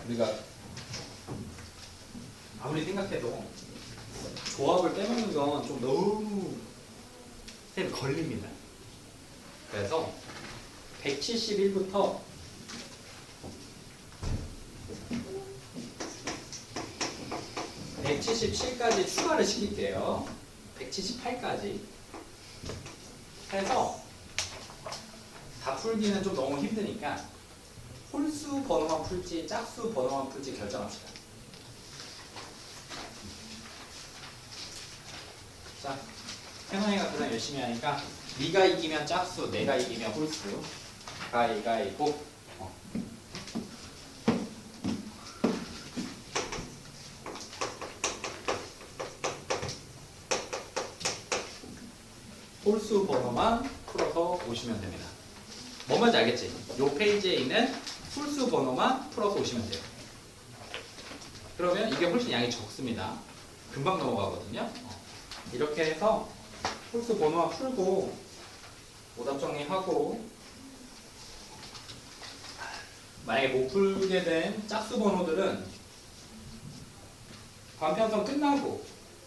우리가 아무리 생각해도 조합을 빼먹는 건 좀 너무 쌤 걸립니다. 그래서 171부터 177까지 추가를 시킬게요. 178까지 해서 다 풀기는 좀 너무 힘드니까 홀수 번호만 풀지 짝수 번호만 풀지 결정합시다. 자, 태성이가 가장 열심히 하니까 네가 이기면 짝수, 내가 이기면 홀수. 가위가위보. 홀수 번호만 풀어서 오시면 됩니다. 뭔 말인지 알겠지? 요 페이지에 있는 홀수 번호만 풀어서 오시면 돼요. 그러면 이게 훨씬 양이 적습니다. 금방 넘어가거든요. 이렇게 해서 홀수 번호만 풀고 오답 정리하고 만약에 못 풀게 된 짝수 번호들은 반편성 끝나고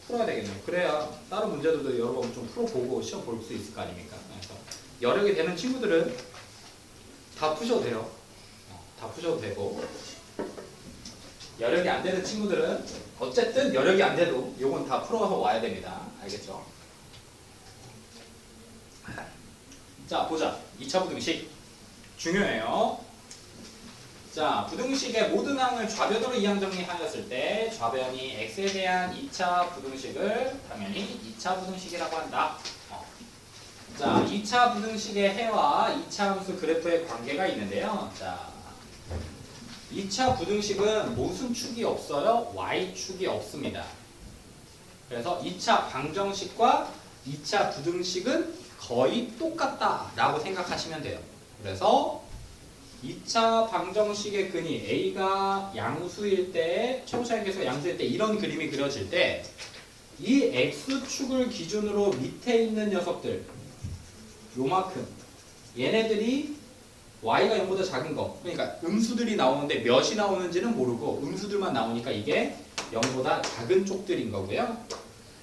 풀어야 되겠네요. 그래야 다른 문제들도 여러 번 좀 풀어보고 시험 볼 수 있을 거 아닙니까? 그래서 여력이 되는 친구들은 다 푸셔도 돼요. 다 푸셔도 되고 여력이 안 되는 친구들은 어쨌든 여력이 안 돼도 요건 다 풀어서 와야 됩니다. 알겠죠? 자, 보자. 2차 부등식 중요해요. 자, 부등식의 모든 항을 좌변으로 이항 정리하였을 때 좌변이 x에 대한 2차 부등식을 당연히 2차 부등식이라고 한다. 자, 2차 부등식의 해와 2차 함수 그래프의 관계가 있는데요. 자, 2차 부등식은 무슨 축이 없어요? y축이 없습니다. 그래서 2차 방정식과 2차 부등식은 거의 똑같다라고 생각하시면 돼요. 그래서 2차 방정식의 근이 a가 양수일 때, 최고차항계수가 양수일 때 이런 그림이 그려질 때 이 x축을 기준으로 밑에 있는 녀석들 요만큼 얘네들이 y가 0보다 작은 거 그러니까 음수들이 나오는데 몇이 나오는지는 모르고 음수들만 나오니까 이게 0보다 작은 쪽들인 거고요.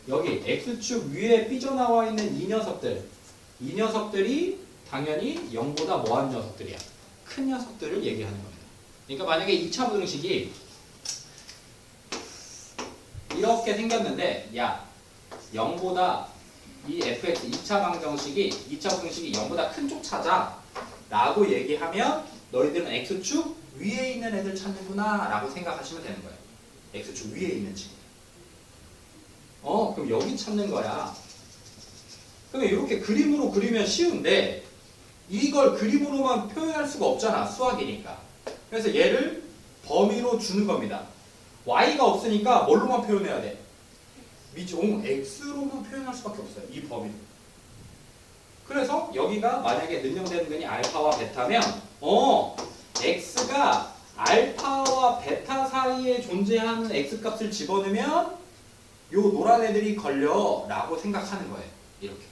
여기 x축 위에 삐져나와 있는 이 녀석들이 당연히 0보다 뭐한 녀석들이야? 큰 녀석들을 얘기하는 겁니다. 그러니까 만약에 2차 부등식이 이렇게 생겼는데 야 0보다 이 fx 2차 방정식이 2차 부등식이 0보다 큰 쪽 찾아 라고 얘기하면 너희들은 x축 위에 있는 애들 찾는구나 라고 생각하시면 되는 거예요. x축 위에 있는 친구. 그럼 여기 찾는 거야. 그러면 이렇게 그림으로 그리면 쉬운데 이걸 그림으로만 표현할 수가 없잖아. 수학이니까. 그래서 얘를 범위로 주는 겁니다. y가 없으니까 뭘로만 표현해야 돼? x로만 표현할 수밖에 없어요. 이 범위로. 그래서 여기가 만약에 능력되는 근이 알파와 베타면 x가 알파와 베타 사이에 존재하는 x값을 집어넣으면 요 노란 애들이 걸려 라고 생각하는 거예요. 이렇게.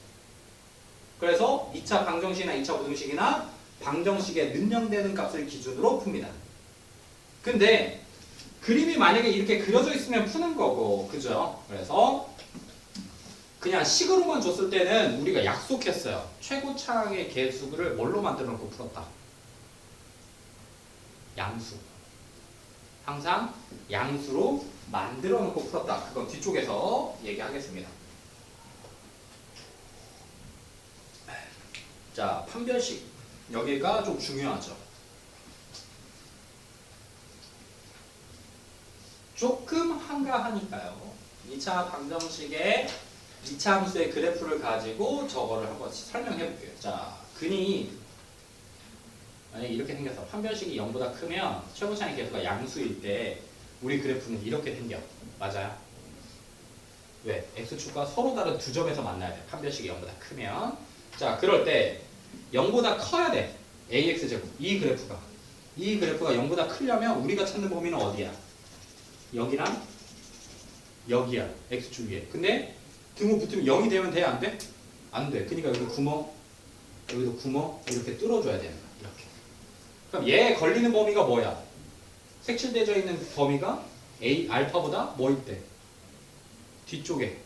그래서 2차 방정식이나 2차 부등식이나 방정식에 능력되는 값을 기준으로 풉니다. 근데 그림이 만약에 이렇게 그려져 있으면 푸는 거고, 그죠? 그래서 그냥 식으로만 줬을 때는 우리가 약속했어요. 최고차항의 개수를 뭘로 만들어 놓고 풀었다? 양수. 항상 양수로 만들어 놓고 풀었다. 그건 뒤쪽에서 얘기하겠습니다. 자, 판별식. 여기가 좀 중요하죠. 조금 한가하니까요. 2차 방정식의 2차 함수의 그래프를 가지고 저거를 한번 설명해 볼게요. 자, 근이 만약에 이렇게 생겨서 판별식이 0보다 크면 최고차항의 계수가 양수일 때 우리 그래프는 이렇게 생겨. 맞아요? 왜? x축과 서로 다른 두 점에서 만나야 돼. 판별식이 0보다 크면. 자, 그럴 때 0보다 커야 돼. ax제곱. 이 그래프가 0보다 크려면 우리가 찾는 범위는 어디야? 여기랑 여기야. x축 위에. 근데 등호 붙으면 0이 되면 돼? 안 돼? 안 돼. 그러니까 여기도 구멍, 여기도 구멍 이렇게 뚫어줘야 되는 거야. 이렇게. 그럼 얘 걸리는 범위가 뭐야? 색칠되어 있는 범위가 A 알파보다 뭐일 때? 뒤쪽에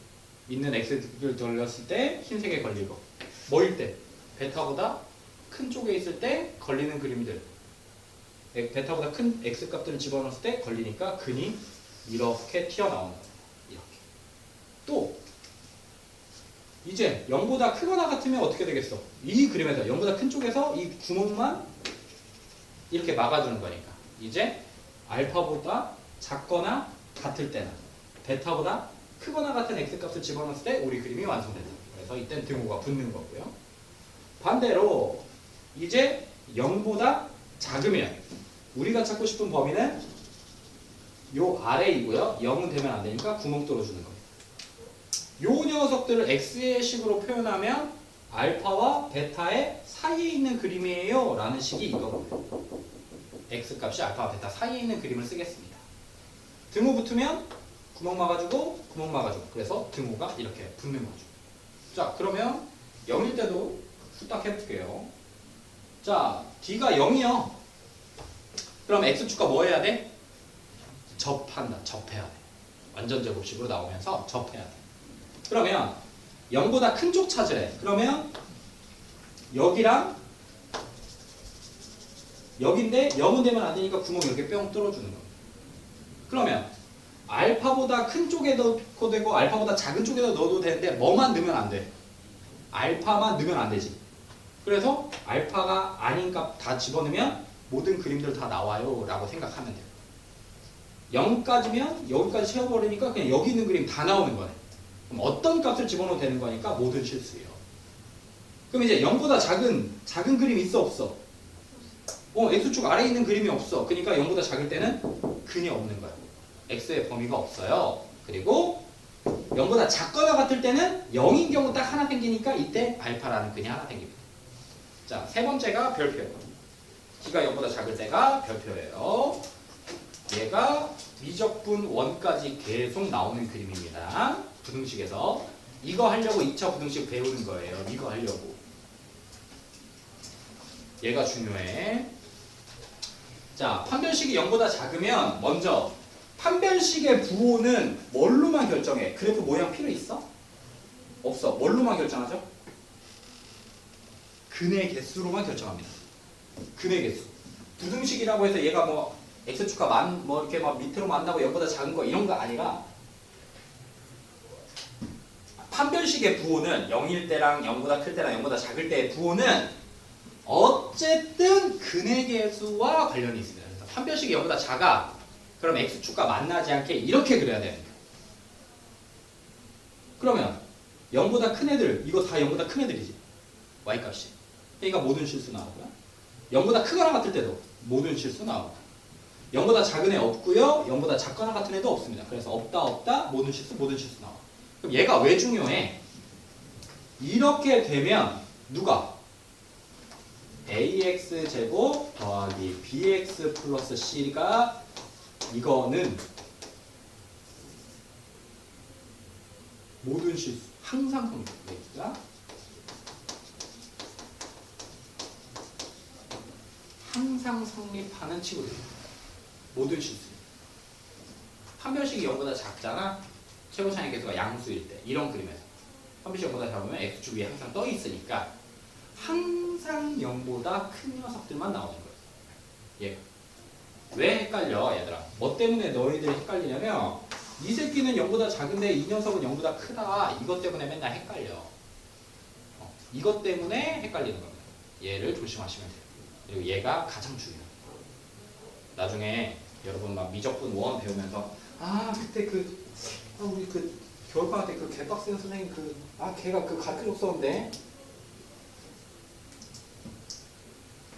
있는 x를 돌렸을 때 흰색에 걸리고 뭐일 때? 베타보다 큰 쪽에 있을 때 걸리는 그림들 베타보다 큰 x 값들을 집어넣었을 때 걸리니까 근이 이렇게 튀어나오는 거예요. 이렇게. 또 이제 0보다 크거나 같으면 어떻게 되겠어? 이 그림에서 0보다 큰 쪽에서 이 구멍만 이렇게 막아주는 거니까 이제 알파보다 작거나 같을 때나 베타보다 크거나 같은 x값을 집어넣었을 때 우리 그림이 완성된다. 그래서 이땐 등호가 붙는 거고요. 반대로 이제 0보다 작으면 우리가 찾고 싶은 범위는 요 아래이고요. 0은 되면 안 되니까 구멍 뚫어주는 거예요. 요 녀석들을 x의 식으로 표현하면 알파와 베타의 사이에 있는 그림이에요 라는 식이 이거고요. x값이 알파와 베타 사이에 있는 그림을 쓰겠습니다. 등호 붙으면 구멍 막아주고 구멍 막아주고 그래서 등호가 이렇게 붙는 거죠. 자 그러면 0일 때도 후딱 해볼게요. 자 d가 0이요. 그럼 x축과 뭐 해야 돼? 접한다. 접해야 돼. 완전 제곱식으로 나오면서 접해야 돼. 그러면 0보다 큰 쪽 찾으래. 그러면 여기랑 여기인데 0은 되면 안 되니까 구멍 이렇게 뿅 뚫어주는 거예요. 그러면 알파보다 큰 쪽에 넣어도 되고 알파보다 작은 쪽에다 넣어도 되는데 뭐만 넣으면 안 돼? 알파만 넣으면 안 되지. 그래서 알파가 아닌 값 다 집어넣으면 모든 그림들 다 나와요 라고 생각하면 돼요. 0까지면 여기까지 채워버리니까 그냥 여기 있는 그림 다 나오는 거네. 그럼 어떤 값을 집어넣어도 되는 거니까 모든 실수예요. 그럼 이제 0보다 작은 그림이 있어 없어? x축 아래에 있는 그림이 없어. 그러니까 0보다 작을 때는 근이 없는 거야. x의 범위가 없어요. 그리고 0보다 작거나 같을 때는 0인 경우 딱 하나 생기니까 이때 알파라는 근이 하나 생깁니다. 자, 세 번째가 별표예요. d가 0보다 작을 때가 별표예요. 얘가 미적분 1까지 계속 나오는 그림입니다. 부등식에서. 이거 하려고 2차 부등식 배우는 거예요. 이거 하려고. 얘가 중요해. 자, 판별식이 0보다 작으면 먼저 판별식의 부호는 뭘로만 결정해? 그래프 모양 필요 있어? 없어. 뭘로만 결정하죠? 근의 개수로만 결정합니다. 근의 개수. 부등식이라고 해서 얘가 뭐 x축과 뭐 이렇게 막 밑으로 만나고 0보다 작은 거 이런 거 아니라 판별식의 부호는 0일 때랑 0보다 클 때랑 0보다 작을 때의 부호는 어쨌든 근의 개수와 관련이 있습니다. 그래서 판별식이 0보다 작아. 그럼 x축과 만나지 않게 이렇게 그려야 되는 거예요. 그러면 0보다 큰 애들, 이거 다 0보다 큰 애들이지. y값이. 그러니까 모든 실수 나오고요. 0보다 크거나 같을 때도 모든 실수 나오고 0보다 작은 애 없고요. 0보다 작거나 같은 애도 없습니다. 그래서 없다 모든 실수 나와. 그럼 얘가 왜 중요해? 이렇게 되면 누가? ax제곱 더하기 bx 플러스 c가 이거는 모든 실수 항상 성립됩니다. 항상 성립하는 친구들입니다. 모든 실수. 판별식이 0보다 작잖아. 최고차의 개수가 양수일 때 이런 그림에서 판별식 0보다 작으면 x축 위에 항상 떠 있으니까 항상 0보다 큰 녀석들만 나오는 거예요. 얘가. 왜 헷갈려 얘들아? 뭐 때문에 너희들이 헷갈리냐면 이 새끼는 0보다 작은데 이 녀석은 0보다 크다. 이것 때문에 맨날 헷갈려. 이것 때문에 헷갈리는 겁니다. 얘를 조심하시면 돼요. 그리고 얘가 가장 중요해요. 나중에 여러분 막 미적분 1 배우면서 그때 우리 겨울방학 때 개빡센 선생님 걔가 가르쳐줬었는데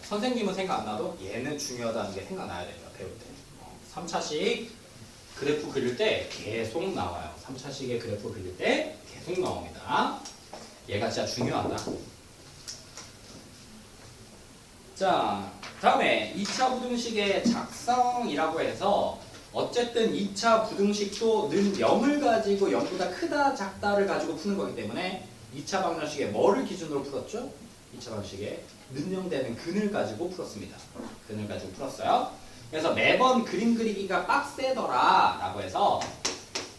선생님은 생각 안 나도 얘는 중요하다는 게 생각나야 됩니다. 배울 때. 3차식 그래프 그릴 때 계속 나와요. 3차식의 그래프 그릴 때 계속 나옵니다. 얘가 진짜 중요하다. 자, 다음에 2차 부등식의 작성이라고 해서 어쨌든 2차 부등식도 는 0을 가지고 0보다 크다 작다를 가지고 푸는 거기 때문에 2차 방정식에 뭐를 기준으로 풀었죠? 2차 방정식에 는 0 되는 근을 가지고 풀었습니다. 근을 가지고 풀었어요. 그래서 매번 그림 그리기가 빡세더라 라고 해서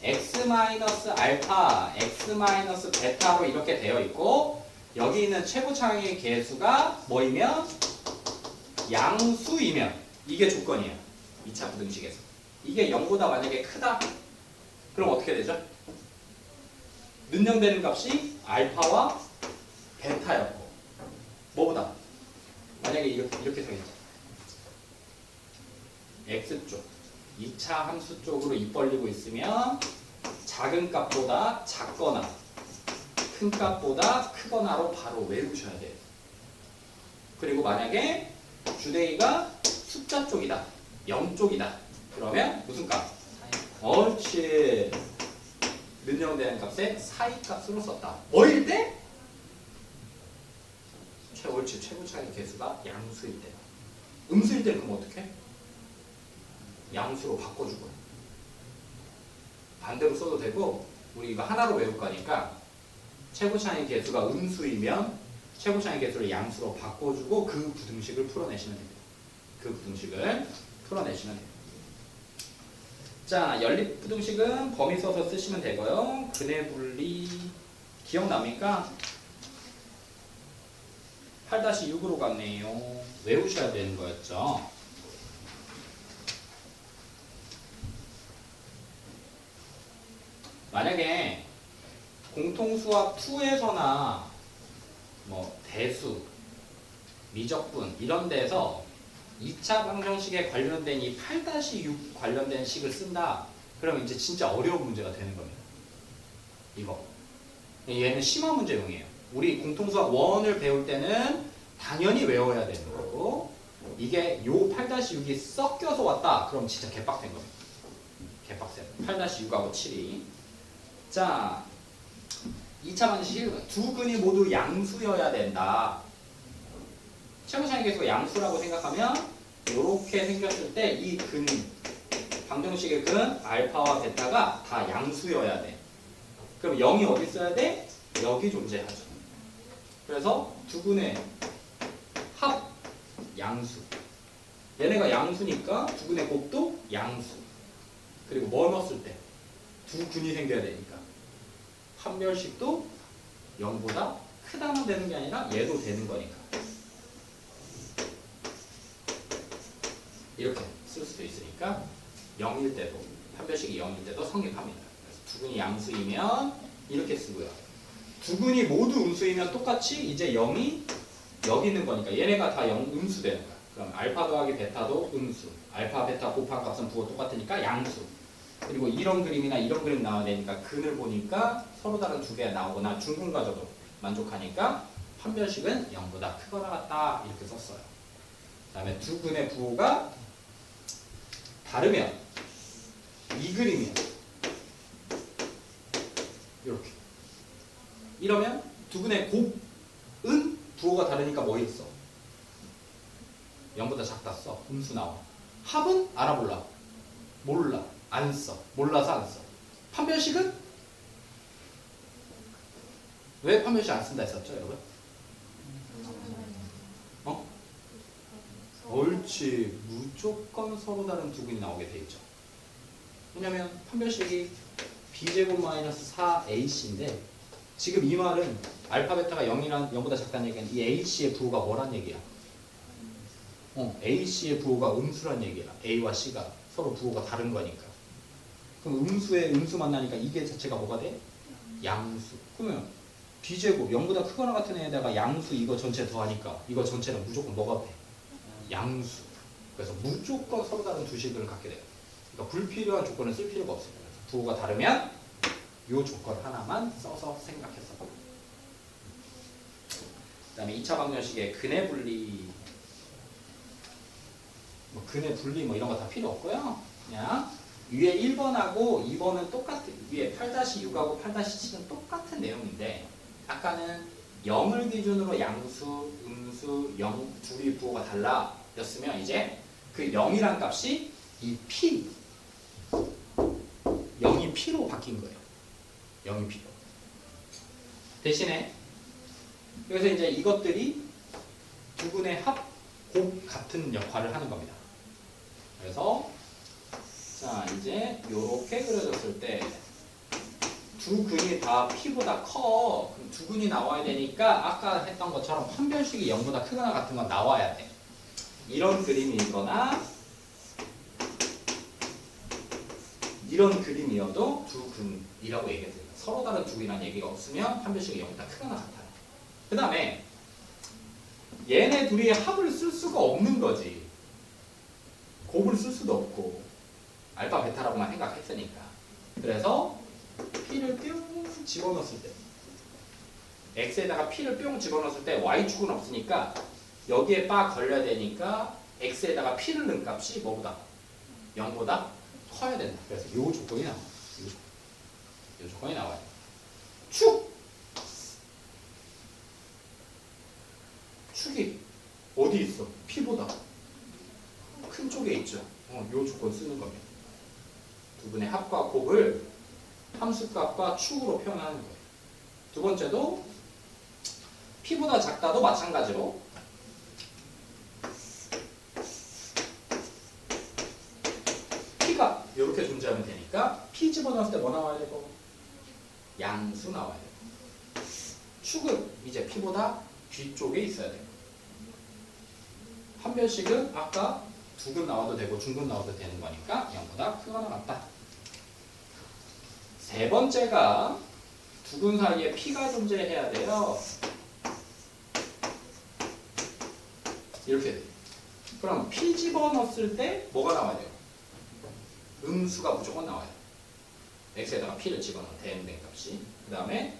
x-알파, x-베타로 이렇게 되어 있고 여기 있는 최고 차항의 개수가 뭐이면 양수이면 이게 조건이에요. 2차 부등식에서. 이게 0보다 만약에 크다? 그럼 어떻게 되죠? 능력되는 값이 알파와 베타였고 뭐보다? 만약에 이렇게 정했죠. x쪽 2차 함수 쪽으로 입 벌리고 있으면 작은 값보다 작거나 큰 값보다 크거나로 바로 외우셔야 돼요. 그리고 만약에 주댕이가 숫자 쪽이다 0쪽이다 그러면 무슨 값? 옳지. 능력되는 값에 사이 값으로 썼다. 뭐일 때? 옳지. 최고 차이 개수가 양수일 때. 음수일 때 그럼 어떻게? 양수로 바꿔주고 반대로 써도 되고 우리 이거 하나로 외울 거니까 최고 차이 개수가 음수이면 최고 차이 개수를 양수로 바꿔주고 그 부등식을 풀어내시면 됩니다. 그 부등식을 풀어내시면 됩니다. 자, 연립 부등식은 범위 써서 쓰시면 되고요. 근해 분리 기억납니까? 8-6으로 갔네요. 외우셔야 되는 거였죠. 만약에 공통수학 2에서나 뭐 대수, 미적분 이런 데서 2차 방정식에 관련된 이 8-6 관련된 식을 쓴다. 그러면 이제 진짜 어려운 문제가 되는 겁니다. 이거. 얘는 심화 문제용이에요. 우리 공통수학 1을 배울 때는 당연히 외워야 되는 거고 이게 요 8-6이 섞여서 왔다. 그럼 진짜 개빡센 겁니다. 개빡센. 8-6하고 7이. 자, 2차 방정식 두 근이 모두 양수여야 된다. 최고차이 개수가 양수라고 생각하면 이렇게 생겼을 때 이 근, 방정식의 근, 알파와 베타가 다 양수여야 돼. 그럼 0이 어디 있어야 돼? 여기 존재하죠. 그래서 두 근의 합, 양수. 얘네가 양수니까 두 근의 곱도 양수. 그리고 뭐 넣었을 때? 두 근이 생겨야 되니까. 판별식도 0보다 크다만 되는 게 아니라 얘도 되는 거니까. 이렇게 쓸 수도 있으니까 0일 때도 판별식이 0일 때도 성립합니다. 그래서 두 근이 양수이면 이렇게 쓰고요. 두 근이 모두 음수이면 똑같이 이제 0이 여기 있는 거니까 얘네가 다 음수 되는 거야. 그럼 알파 더하기 베타도 음수. 알파 베타 곱한 값은 부호 똑같으니까 양수. 그리고 이런 그림이나 이런 그림 나와야 되니까 근을 보니까 서로 다른 두 개가 나오거나 중근과저도 만족하니까 판별식은 0보다 크거나 같다 이렇게 썼어요. 그 다음에 두 근의 부호가 다르면 이 그림이야. 이렇게. 이러면 두 근의 곱은 부호가 다르니까 뭐 있어? 0보다 작다 써. 음수 나와. 합은 알아볼라. 몰라. 안 써. 몰라서 안 써. 판별식은? 왜 판별식 안 쓴다 했었죠, 여러분? 어? 옳지. 무조건 서로 다른 두 근이 나오게 돼 있죠. 왜냐면 판별식이 b제곱 마이너스 4ac인데 지금 이 말은 알파 베타가 0보다 작다는 얘기는 이 ac의 부호가 뭐란 얘기야? ac의 부호가 음수란 얘기야. a와 c가 서로 부호가 다른 거니까. 그럼 음수에 음수 만나니까 이게 자체가 뭐가 돼? 양수. 그러면 b제곱 0보다 크거나 같은 애에다가 양수 이거 전체 더하니까 이거 전체는 무조건 뭐가 돼? 양수. 그래서 무조건 서로 다른 두 식을 갖게 돼요. 그러니까 불필요한 조건을 쓸 필요가 없어요. 부호가 다르면 이 조건 하나만 써서 생각했어. 그 다음에 2차 방정식의 근해 분리 근해 분리 이런 거 다 필요 없고요. 그냥 위에 1번하고 2번은 똑같은 위에 8-6하고 8-7은 똑같은 내용인데 아까는 0을 기준으로 양수, 음수, 0 둘이 부호가 달라 였으면 이제 그 0이란 값이 이 P 0이 P로 바뀐 거예요. 0이 P로. 대신에 그래서 이제 이것들이 두 근의 합, 곱 같은 역할을 하는 겁니다. 그래서 자 이제 요렇게 그려졌을 때 두 근이 다 P보다 커. 그럼 두 근이 나와야 되니까 아까 했던 것처럼 판별식이 0보다 크거나 같은 건 나와야 돼. 이런 그림이 있거나 이런 그림이어도 두 근이라고 얘기했어요. 서로 다른 두 근이라는 얘기가 없으면 판별식이 0보다 크거나 같아요. 그 다음에 얘네 둘이 합을 쓸 수가 없는 거지. 곱을 쓸 수도 없고 알파 베타라고만 생각했으니까. 그래서 P를 뿅 집어넣었을 때 X에다가 P를 뿅 집어넣었을 때 Y축은 없으니까 여기에 빠 걸려야 되니까 X에다가 P를 넣은 값이 뭐보다? 0보다 커야 된다. 그래서 요 조건이 나와요. 요 조건이 나와요. 축이 어디 있어? P보다 큰 쪽에 있죠. 요 조건 쓰는 겁니다. 두 분의 합과 곱을 함수값과 축으로 표현하는 거예요. 두 번째도 P보다 작다도 마찬가지로 P가 이렇게 존재하면 되니까 P 집어넣었을 때 뭐 나와야 되고? 양수 나와야 되고. 축은 이제 P보다 뒤쪽에 있어야 되고. 판별식은 아까 두근 나와도 되고 중근 나와도 되는 거니까 0보다 크거나 같다. 세 번째가 두근 사이에 P가 존재해야 돼요. 이렇게 돼요. 그럼 P 집어넣었을 때 뭐가 나와야 돼요? 음수가 무조건 나와요. X에다가 P를 집어넣은 대응된 값이. 그 다음에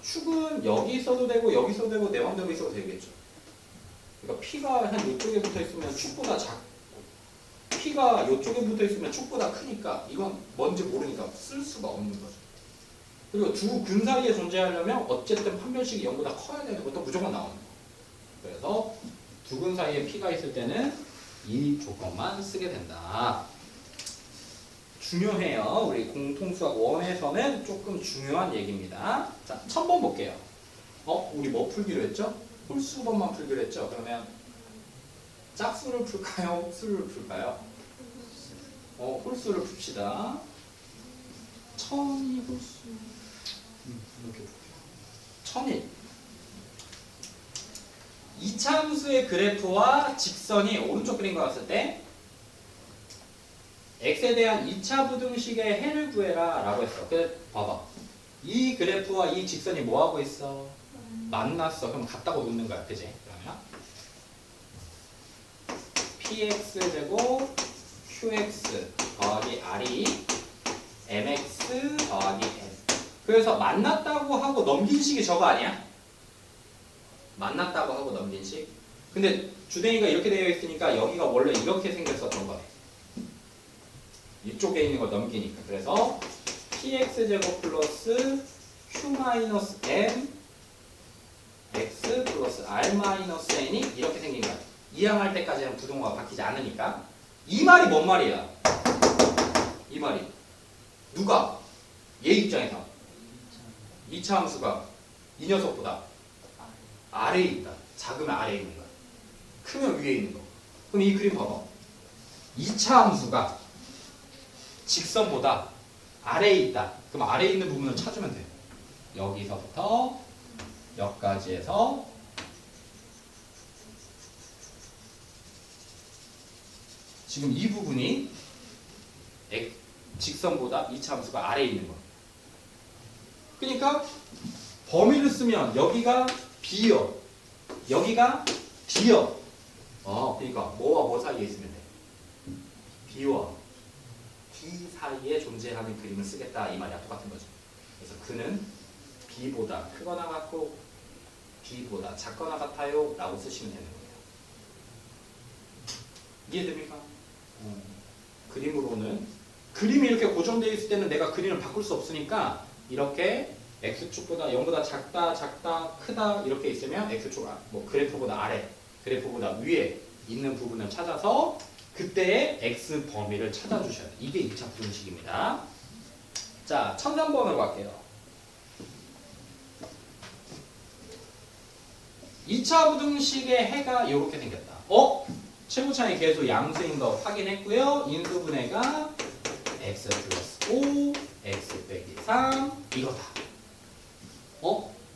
축은 여기 있어도 되고 여기 있어도 되고 내 맘대로 있어도 되겠죠. 그러니까 P가 한 이쪽에 붙어 있으면 축보다 작고 P가 이쪽에 붙어 있으면 축보다 크니까 이건 뭔지 모르니까 쓸 수가 없는 거죠. 그리고 두 근 사이에 존재하려면 어쨌든 판별식이 0보다 커야 되는 것도 무조건 나오는 거예요. 그래서 두 근 사이에 P가 있을 때는 이 조건만 쓰게 된다. 중요해요. 우리 공통수학 1에서는 조금 중요한 얘기입니다. 자, 1000번 볼게요. 우리 뭐 풀기로 했죠? 홀수번만 풀기로 했죠. 그러면 짝수를 풀까요? 홀수를 풀까요? 홀수를 풉시다. 1000이 홀수 이렇게 볼게요. 1000일 2차 함수의 그래프와 직선이 오른쪽 그림 같을 때 x에 대한 2차 부등식의 해를 구해라 라고 했어. 봐봐. 이 그래프와 이 직선이 뭐하고 있어? 만났어. 그럼 같다고 놓는 거야. 그지? 그러면 px제곱 qx 더하기 r이 mx 더하기 s. 그래서 만났다고 하고 넘긴 식이 저거 아니야? 만났다고 하고 넘긴 식. 근데 주댕이가 이렇게 되어 있으니까 여기가 원래 이렇게 생겼었던 거네. 이쪽에 있는 걸 넘기니까. 그래서 px제곱 플러스 q-m x 플러스 r-n이 이렇게 생긴 거야. 이항할 때까지는 부등호가 바뀌지 않으니까. 이 말이 뭔 말이야? 이 말이 누가? 얘 입장에서 2차 함수가 이 녀석보다 아래에 있다. 작으면 아래에 있는 거야. 크면 위에 있는 거. 그럼 이 그림 봐봐. 2차 함수가 직선보다 아래에 있다. 그럼 아래에 있는 부분을 찾으면 돼요. 여기서부터 여기까지에서 지금 이 부분이 직선보다 2차 함수가 아래에 있는 거예요. 그러니까 범위를 쓰면 여기가 B여, 여기가 D여. 그러니까 뭐와 뭐 사이에 있으면 돼? B와 D 사이에 존재하는 그림을 쓰겠다 이 말이야. 똑같은 거죠. 그래서 그는 B보다 크거나 같고 B보다 작거나 같아요 라고 쓰시면 되는 거예요. 이해됩니까? 그림으로는 그림이 이렇게 고정되어 있을 때는 내가 그림을 바꿀 수 없으니까 이렇게 X축보다 0보다 작다, 크다 이렇게 있으면 X축 뭐 그래프보다 아래, 그래프보다 위에 있는 부분을 찾아서 그때의 X 범위를 찾아주셔야 돼요. 이게 2차 부등식입니다. 자, 1000번으로 갈게요. 2차 부등식의 해가 이렇게 생겼다. 최고 차이 계수 양수인 거 확인했고요. 인수분해가 x 플러스 5, x 빼기 3 이거다.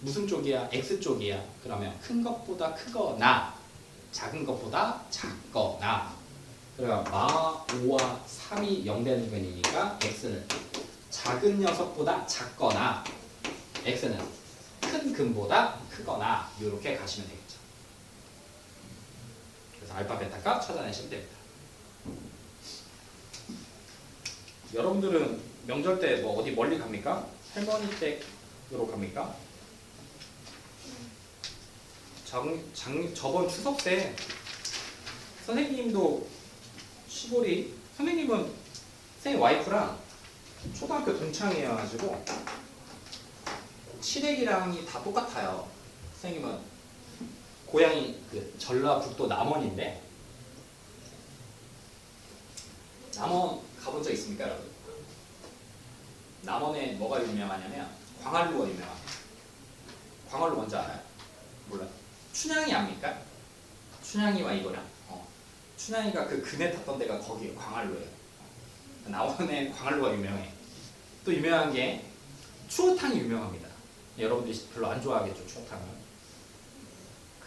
무슨 쪽이야? x 쪽이야. 그러면 큰 것보다 크거나 작은 것보다 작거나 그러면 마 5와 3이 0 되는 거니까 x는 작은 녀석보다 작거나 x는 큰 근보다 크거나 이렇게 가시면 되겠죠. 그래서 알파 베타값 찾아내시면 됩니다. 여러분들은 명절 때 뭐 어디 멀리 갑니까? 할머니 댁으로 갑니까? 저번 추석 때 선생님도 시골이 선생님은 선생님 와이프랑 초등학교 동창이어가지고 시댁이랑이 다 똑같아요. 선생님은 고향이 그 전라북도 남원인데 남원 가본 적 있습니까, 여러분? 남원에 뭐가 유명하냐면 광안루가 유명합니다. 광안루 뭔지 알아요? 몰라요? 춘향이 압니까? 춘향이와 이거랑 춘향이가 그 그네 탔던 데가 거기에 광안루예요. 남원에 광안루가 유명해. 또 유명한 게 추어탕이 유명합니다. 여러분들이 별로 안 좋아하겠죠, 추어탕을.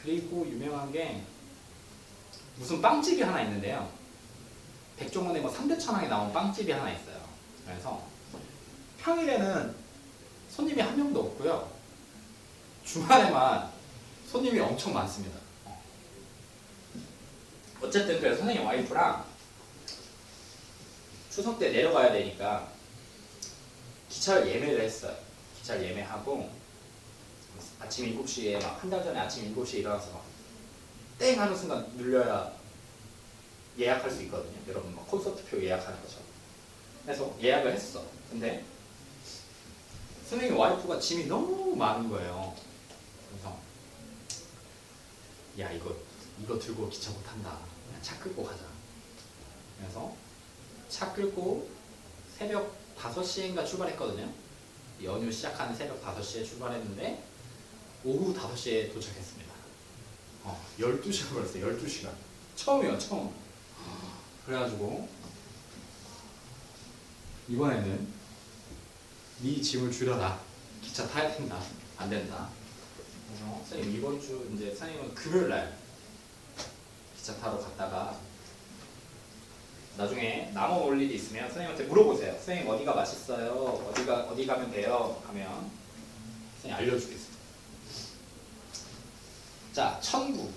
그리고 유명한 게 무슨 빵집이 하나 있는데요. 백종원의 뭐 3대 천왕에 나온 빵집이 하나 있어요. 그래서 평일에는 손님이 한 명도 없고요. 주말에만 손님이 엄청 많습니다. 어쨌든 그래서 선생님 와이프랑 추석 때 내려가야 되니까 기차를 예매를 했어요. 기차를 예매하고 아침 7시에 막 한 달 전에 아침 7시에 일어나서 막 땡 하는 순간 눌려야 예약할 수 있거든요. 여러분 막 콘서트표 예약하는 것처럼. 그래서 예약을 했어. 근데 선생님 와이프가 짐이 너무 많은 거예요. 그래서 야 이거 들고 기차 못 탄다. 그냥 차 끌고 가자. 그래서 차 끌고 새벽 5시인가 출발했거든요. 연휴 시작하는 새벽 5시에 출발했는데 오후 5시에 도착했습니다. 12시간 걸렸어요. 12시간. 처음이에요. 처음. 그래가지고 이번에는 네 짐을 줄여라. 기차 타야 된다. 안 된다. 그래서 선생님 이번 주 이제 선생님은 금요일날 기차 타러 갔다가 나중에 남원 올 일이 있으면 선생님한테 물어보세요. 선생님 어디가 맛있어요? 어디 가면 돼요? 하면 선생님 알려주겠습니다. 자, 천구.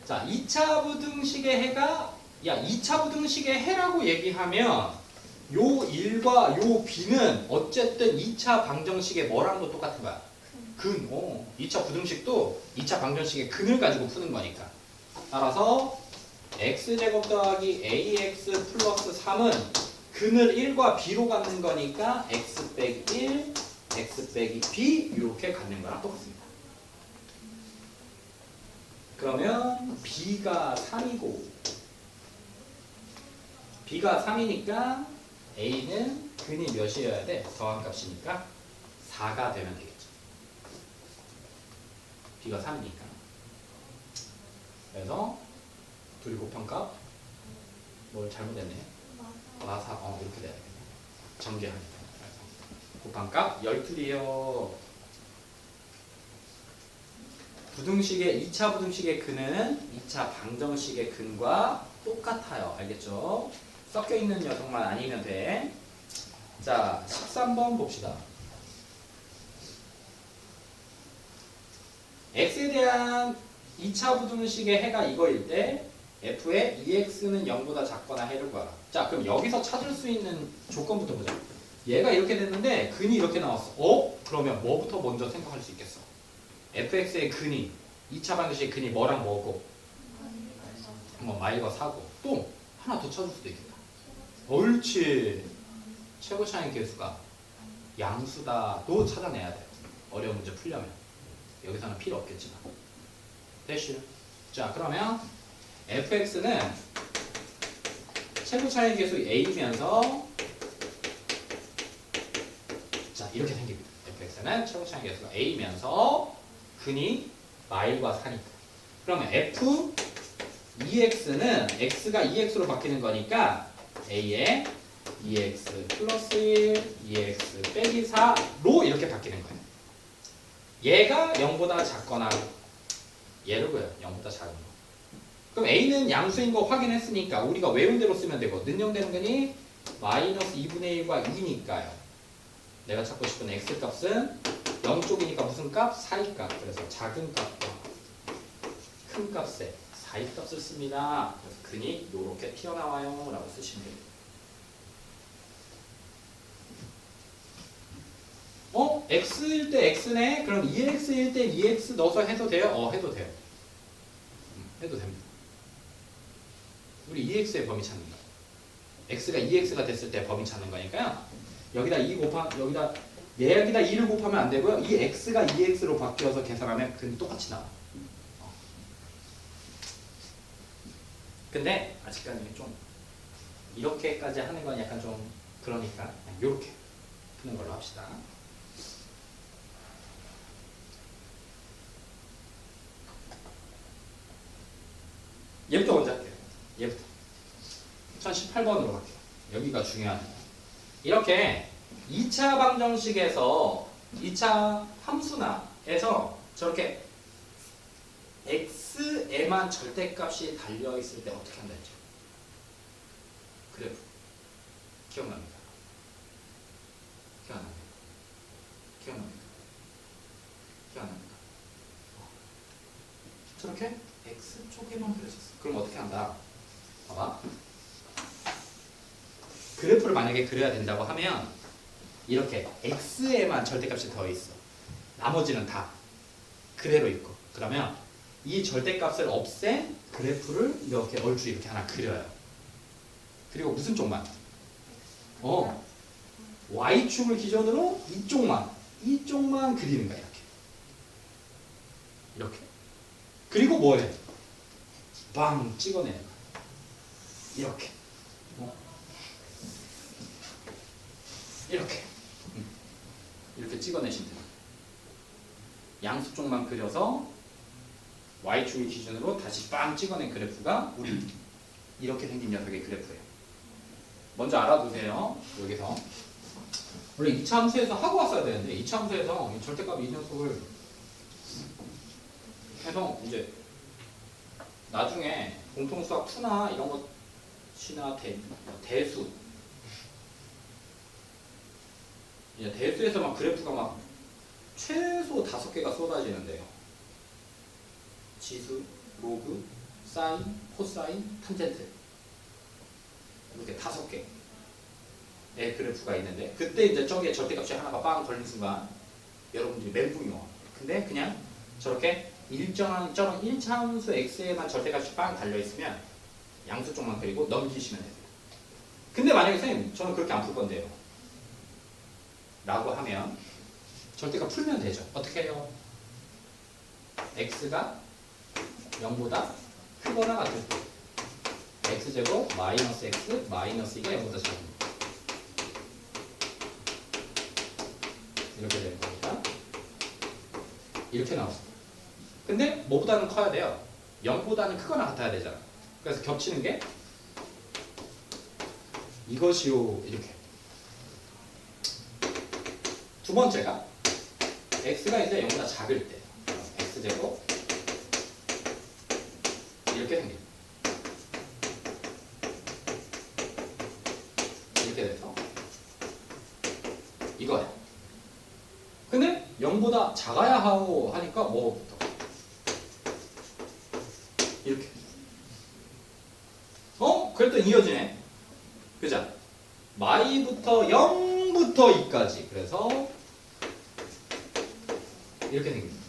자, 2차 부등식의 해가 2차 부등식의 해라고 얘기하면 요 1과 요 b는 어쨌든 2차 방정식의 뭐랑도 똑같은 거야. 근. 2차 부등식도 2차 방정식의 근을 가지고 푸는 거니까. 따라서 x제곱 더하기 ax 플러스 3은 근을 1과 b로 갖는 거니까 x 빼기 1, x 빼기 b 이렇게 갖는 거랑 똑같습니다. 그러면 b가 3이고 b가 3이니까 a는 근이 몇이어야 돼? 더한 값이니까 4가 되면 되겠죠. b가 3이니까. 그래서 둘이 곱한 값 뭘 잘못했네. 마사 이렇게 돼야 되겠네. 전개하니까. 그래서 곱한 값 12이요. 부등식의 2차 부등식의 근은 2차 방정식의 근과 똑같아요. 알겠죠? 섞여 있는 녀석만 아니면 돼. 자, 13번 봅시다. x에 대한 2차 부등식의 해가 이거일 때 f의 2x는 0보다 작거나 해를 구하라. 자, 그럼 여기서 찾을 수 있는 조건부터 보자. 얘가 이렇게 됐는데 근이 이렇게 나왔어. 그러면 뭐부터 먼저 생각할 수 있겠어? fx의 근이 2차 방정식의 근이 뭐랑 뭐고? 마이너스 4고 또 하나 더 찾을 수도 있겠다. 옳지. 최고 차이 계수가 양수다도 찾아내야 돼. 어려운 문제 풀려면. 여기서는 필요 없겠지만. 됐슈. 자, 그러면 fx는 최고 차이 계수 a면서 자, 이렇게 생깁니다. fx는 최고 차이 계수가 a면서 근이 마일과 4니까. 그러면 f EX는 X가 EX로 바뀌는 거니까 A에 EX 플러스 1, EX 빼기 4로 이렇게 바뀌는 거예요. 얘가 0보다 작거나 얘를 구해요. 0보다 작은 거. 그럼 A는 양수인 거 확인했으니까 우리가 외운 대로 쓰면 되고 능용되는 거니 마이너스 2분의 1과 2니까요. 내가 찾고 싶은 X 값은 0쪽이니까 무슨 값? 4의 값. 그래서 작은 값과 큰 값에 4의 값을 씁니다. 그래서 근이 이렇게 튀어나와요 라고 쓰시면 됩니다. X일 때 X네? 그럼 2X일 때 2X 넣어서 해도 돼요? 해도 돼요. 해도 됩니다. 우리 2X의 범위 찾는 거. X가 2X가 됐을 때 범위 찾는 거니까요. 여기다 2 여기다 2를 곱하면 안 되고요. 이 X가 2X로 바뀌어서 계산하면 근이 똑같이 나와. 근데 아직까지 좀 이렇게까지 하는 건 약간 좀 그러니까 이렇게 푸는 걸로 합시다. 얘부터 먼저 할게요. 얘부터 2018번으로 갈게요. 여기가 중요하네요. 이렇게 2차 방정식에서 2차 함수나에서 저렇게 x에만 절대값이 달려있을 때 어떻게 한다 했죠? 그래프 기억납니까? 기억납니까? 기억납니까? 기억납니까? 저렇게 x쪽에만 그려졌어. 그럼 어떻게 한다? 봐봐. 그래프를 만약에 그려야 된다고 하면 이렇게 x에만 절대값이 더있어. 나머지는 다 그대로 있고. 그러면 이 절대값을 없앤 그래프를 이렇게 얼추 이렇게 하나 그려요. 그리고 무슨 쪽만? y축을 기준으로 이쪽만 그리는 거야. 이렇게. 그리고 뭐해? 빵 찍어내는 거야. 이렇게. 이렇게 찍어내시면 돼요. 양수 쪽만 그려서 y축을 기준으로 다시 빵 찍어낸 그래프가 우리 이렇게 생긴 녀석의 그래프예요. 먼저 알아두세요. 여기서 원래 2차 함수에서 하고 왔어야 되는데 2차 함수에서 이 절대값 이 녀석을 해서 이제 나중에 공통수학 2나 이런 것이나 대수 이제 대수에서 막 그래프가 막 최소 5개가 쏟아지는데요. 지수, 로그, 사인, 코사인, 탄젠트 이렇게 5개의 그래프가 있는데 그때 이제 저기에 절대값이 하나가 빵 걸리는 순간 여러분들이 멘붕이 와. 근데 그냥 저렇게 일정한 저런 1차 함수 x에만 절대값이 빵 달려있으면 양수 쪽만 그리고 넘기시면 돼요. 근데 만약에 선생님 저는 그렇게 안 풀 건데요 라고 하면 절대값 풀면 되죠. 어떻게 해요? x가 0보다 크거나 같을 때 x제곱 마이너스 x 마이너스 2가 0보다 작습니다. 이렇게 되는 거니까 이렇게 나왔습니다. 근데 뭐보다는 커야 돼요. 0보다는 크거나 같아야 되잖아. 그래서 겹치는 게 이것이요. 이렇게. 두 번째가 x가 이제 0보다 작을 때 x제곱 이렇게 생깁니다. 이렇게 돼서 이거야. 근데 0보다 작아야 하고 하니까 뭐부터 이렇게. 그랬더니 이어지네. 그죠? 마이부터 0부터 2까지. 그래서 이렇게 생깁니다.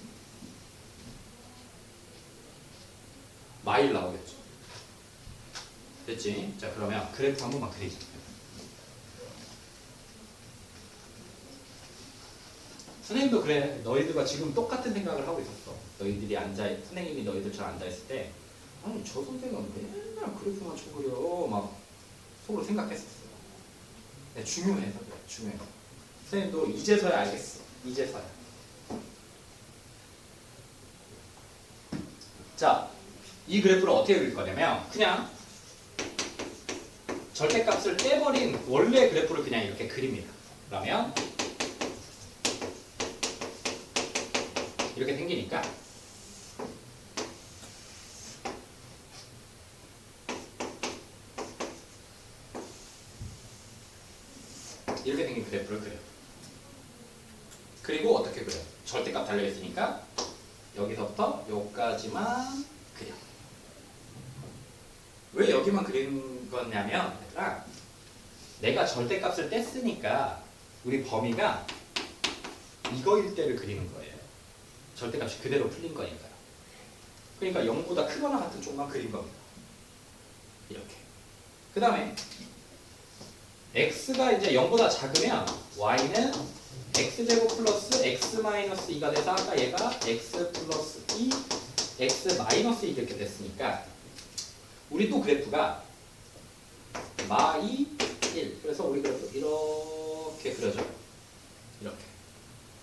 마일 나오겠죠. 됐지? 자, 그러면 그래프 한 번만 그리자. 선생님도 그래. 너희들과 지금 똑같은 생각을 하고 있었어. 선생님이 너희들처럼 앉아있을 때 아니 저 선생은 맨날 그래프만 쳐그려 막 속으로 생각했었어. 근데 중요해서 그래. 중요해서. 선생님도 이제서야 알겠어. 이제서야. 자, 이 그래프를 어떻게 그릴 거냐면 그냥 절대값을 떼버린 원래 그래프를 그냥 이렇게 그립니다. 그러면 이렇게 생기니까 이렇게 생긴 그래프를 그려요. 그리고 어떻게 그려요? 절대값 달려있으니까 여기서부터 여기까지만 그려. 왜 여기만 그린 거냐면 얘들아, 내가 절대값을 뗐으니까 우리 범위가 이거일 때를 그리는 거예요. 절대값이 그대로 풀린 거니까요. 그러니까 0보다 크거나 같은 쪽만 그린 겁니다. 이렇게. 그 다음에 x가 이제 0보다 작으면 y는 x제곱 플러스 x 마이너스 2가 돼서 아까 얘가 x 플러스 2, x 마이너스 2 이렇게 됐으니까 우리 또 그래프가 마이 1. 그래서 우리 그래프 이렇게 그려져요. 이렇게.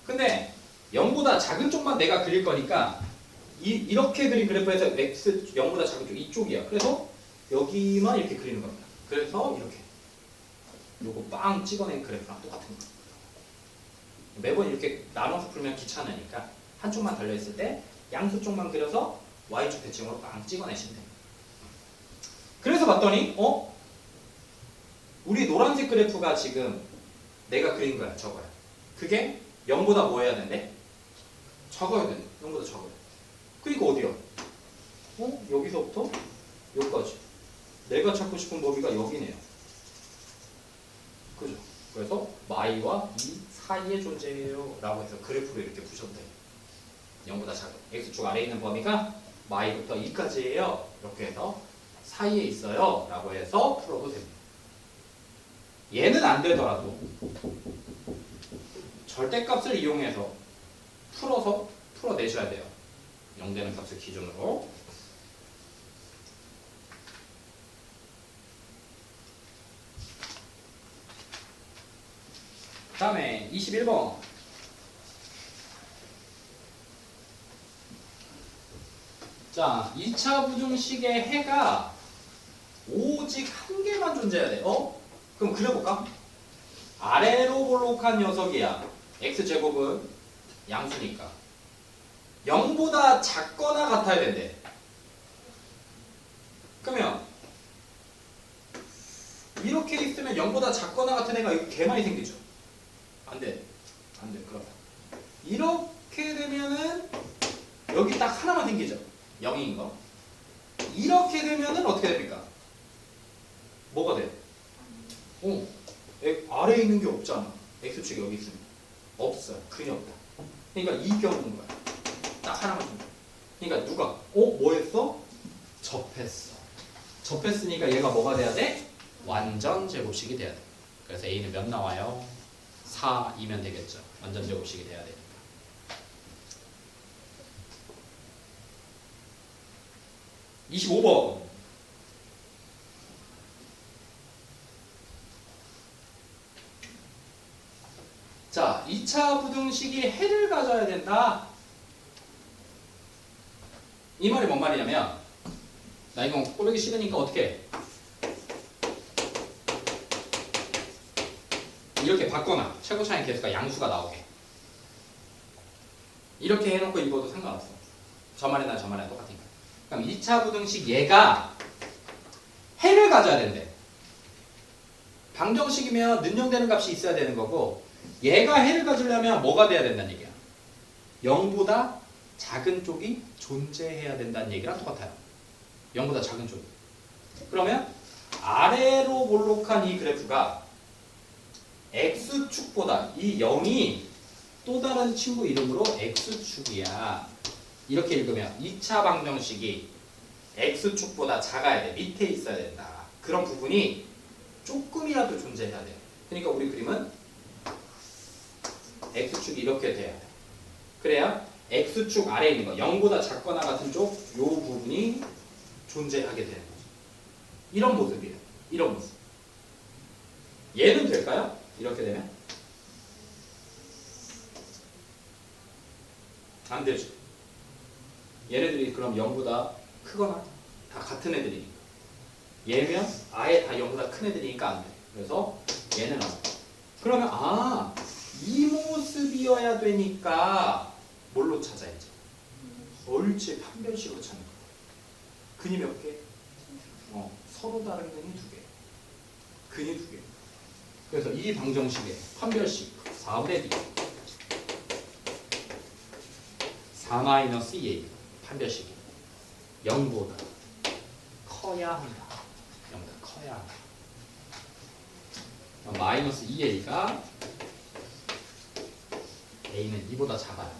근데 0보다 작은 쪽만 내가 그릴 거니까 이렇게 그린 그래프에서 x 0보다 작은 쪽 이쪽이야. 그래서 여기만 이렇게 그리는 겁니다. 그래서 이렇게 요거 빵 찍어낸 그래프랑 똑같은 거. 매번 이렇게 나눠서 풀면 귀찮으니까 한쪽만 달려있을 때 양수 쪽만 그려서 y축 대칭으로 빵 찍어내시면 됩니다. 그래서 봤더니 우리 노란색 그래프가 지금 내가 그린 거야. 저거야. 그게 0보다 뭐 해야 된대? 작아야 돼. 0보다 작아야 돼. 그러니까 어디야? 여기서부터 여기까지. 내가 찾고 싶은 범위가 여기네요. 그죠? 그래서 마이와 이 사이에 존재해요 라고 해서 그래프를 이렇게 부셔도 돼요. 0보다 작은 x축 아래에 있는 범위가 마이부터 2까지예요. 이렇게 해서 사이에 있어요 라고 해서 풀어도 됩니다. 얘는 안 되더라도 절대값을 이용해서 풀어내셔야 돼요. 0 되는 값을 기준으로. 그 다음에 21번. 자, 2차 부등식의 해가 오직 한 개만 존재해야 돼. 그럼 그려볼까? 아래로 볼록한 녀석이야. x제곱은 양수니까 0보다 작거나 같아야 된대. 그러면 이렇게 있으면 0보다 작거나 같은 애가 여기 개 많이 생기죠. 안 돼. 그러면 이렇게 되면은 여기 딱 하나만 생기죠. 0인 거. 이렇게 되면은 어떻게 됩니까? 뭐가 돼? 아래에 있는 게 없잖아. x축이 여기 있으면 없어요. 근이 없다. 그러니까 이 경우인 거야. 딱 하나만 준 거야. 그러니까 누가 뭐 했어? 접했어. 접했으니까 얘가 뭐가 돼야 돼? 완전 제곱식이 돼야 돼. 그래서 a는 몇 나와요? 4이면 되겠죠. 완전 제곱식이 돼야 되니까. (25번) 자, 2차 부등식이 해를 가져야 된다. 이 말이 뭔 말이냐면, 나 이거 꼬르기 싫으니까 어떻게 해? 이렇게 바꿔놔. 최고차의 개수가 양수가 나오게. 이렇게 해놓고 입어도 상관없어. 저 말이나 저 말이나 똑같으니까. 그럼 2차 부등식 얘가 해를 가져야 된대. 방정식이면 는영되는 값이 있어야 되는 거고, 얘가 해를 가지려면 뭐가 돼야 된다는 얘기야? 0보다 작은 쪽이 존재해야 된다는 얘기랑 똑같아요. 0보다 작은 쪽이. 그러면 아래로 볼록한 이 그래프가 x축보다 이 0이 또 다른 친구 이름으로 x축이야. 이렇게 읽으면 2차 방정식이 x축보다 작아야 돼. 밑에 있어야 된다. 그런 부분이 조금이라도 존재해야 돼. 그러니까 우리 그림은 x축이 이렇게 돼야 돼. 그래야 x축 아래에 있는 거 0보다 작거나 같은 쪽 요 부분이 존재하게 되는 거죠. 이런 모습이에요. 이런 모습. 얘는 될까요? 이렇게 되면? 안 되죠. 얘네들이 그럼 0보다 크거나 다 같은 애들이니까. 얘면 아예 다 0보다 큰 애들이니까 안 돼. 그래서 얘는 안 돼. 그러면 이 모습이어야 되니까 뭘로 찾아야지? 옳지, 판별식으로 찾는 거야. 근이 몇 개? 서로 다른 근이 2개. 근이 2개. 그래서 이 방정식의 판별식 4분의 D 4-2A 판별식이 0보다 커야 한다. 0보다 커야 한다. 마이너스 2A가 A는 2보다 작아요.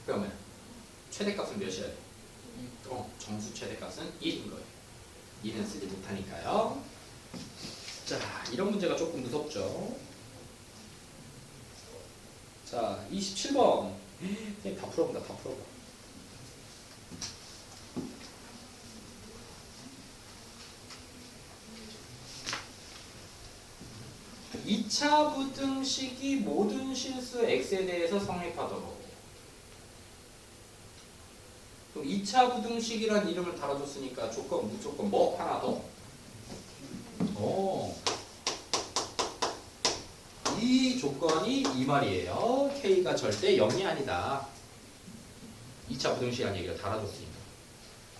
그러면 최대값은 몇이어야 돼? 정수 최대값은 1인 거예요. 2는 쓰지 못하니까요. 자, 이런 문제가 조금 무섭죠. 자, 27번. 다 풀어본다, 다 풀어봐. 이 2차 부등식이 모든 실수 x에 대해서 성립하도록. 그럼 2차 부등식이란 이름을 달아줬으니까 조건, 무조건 뭐 하나 더? 이 조건이 이 말이에요. K가 절대 0이 아니다. 2차 부등식이라는 얘기를 달아줬으니까.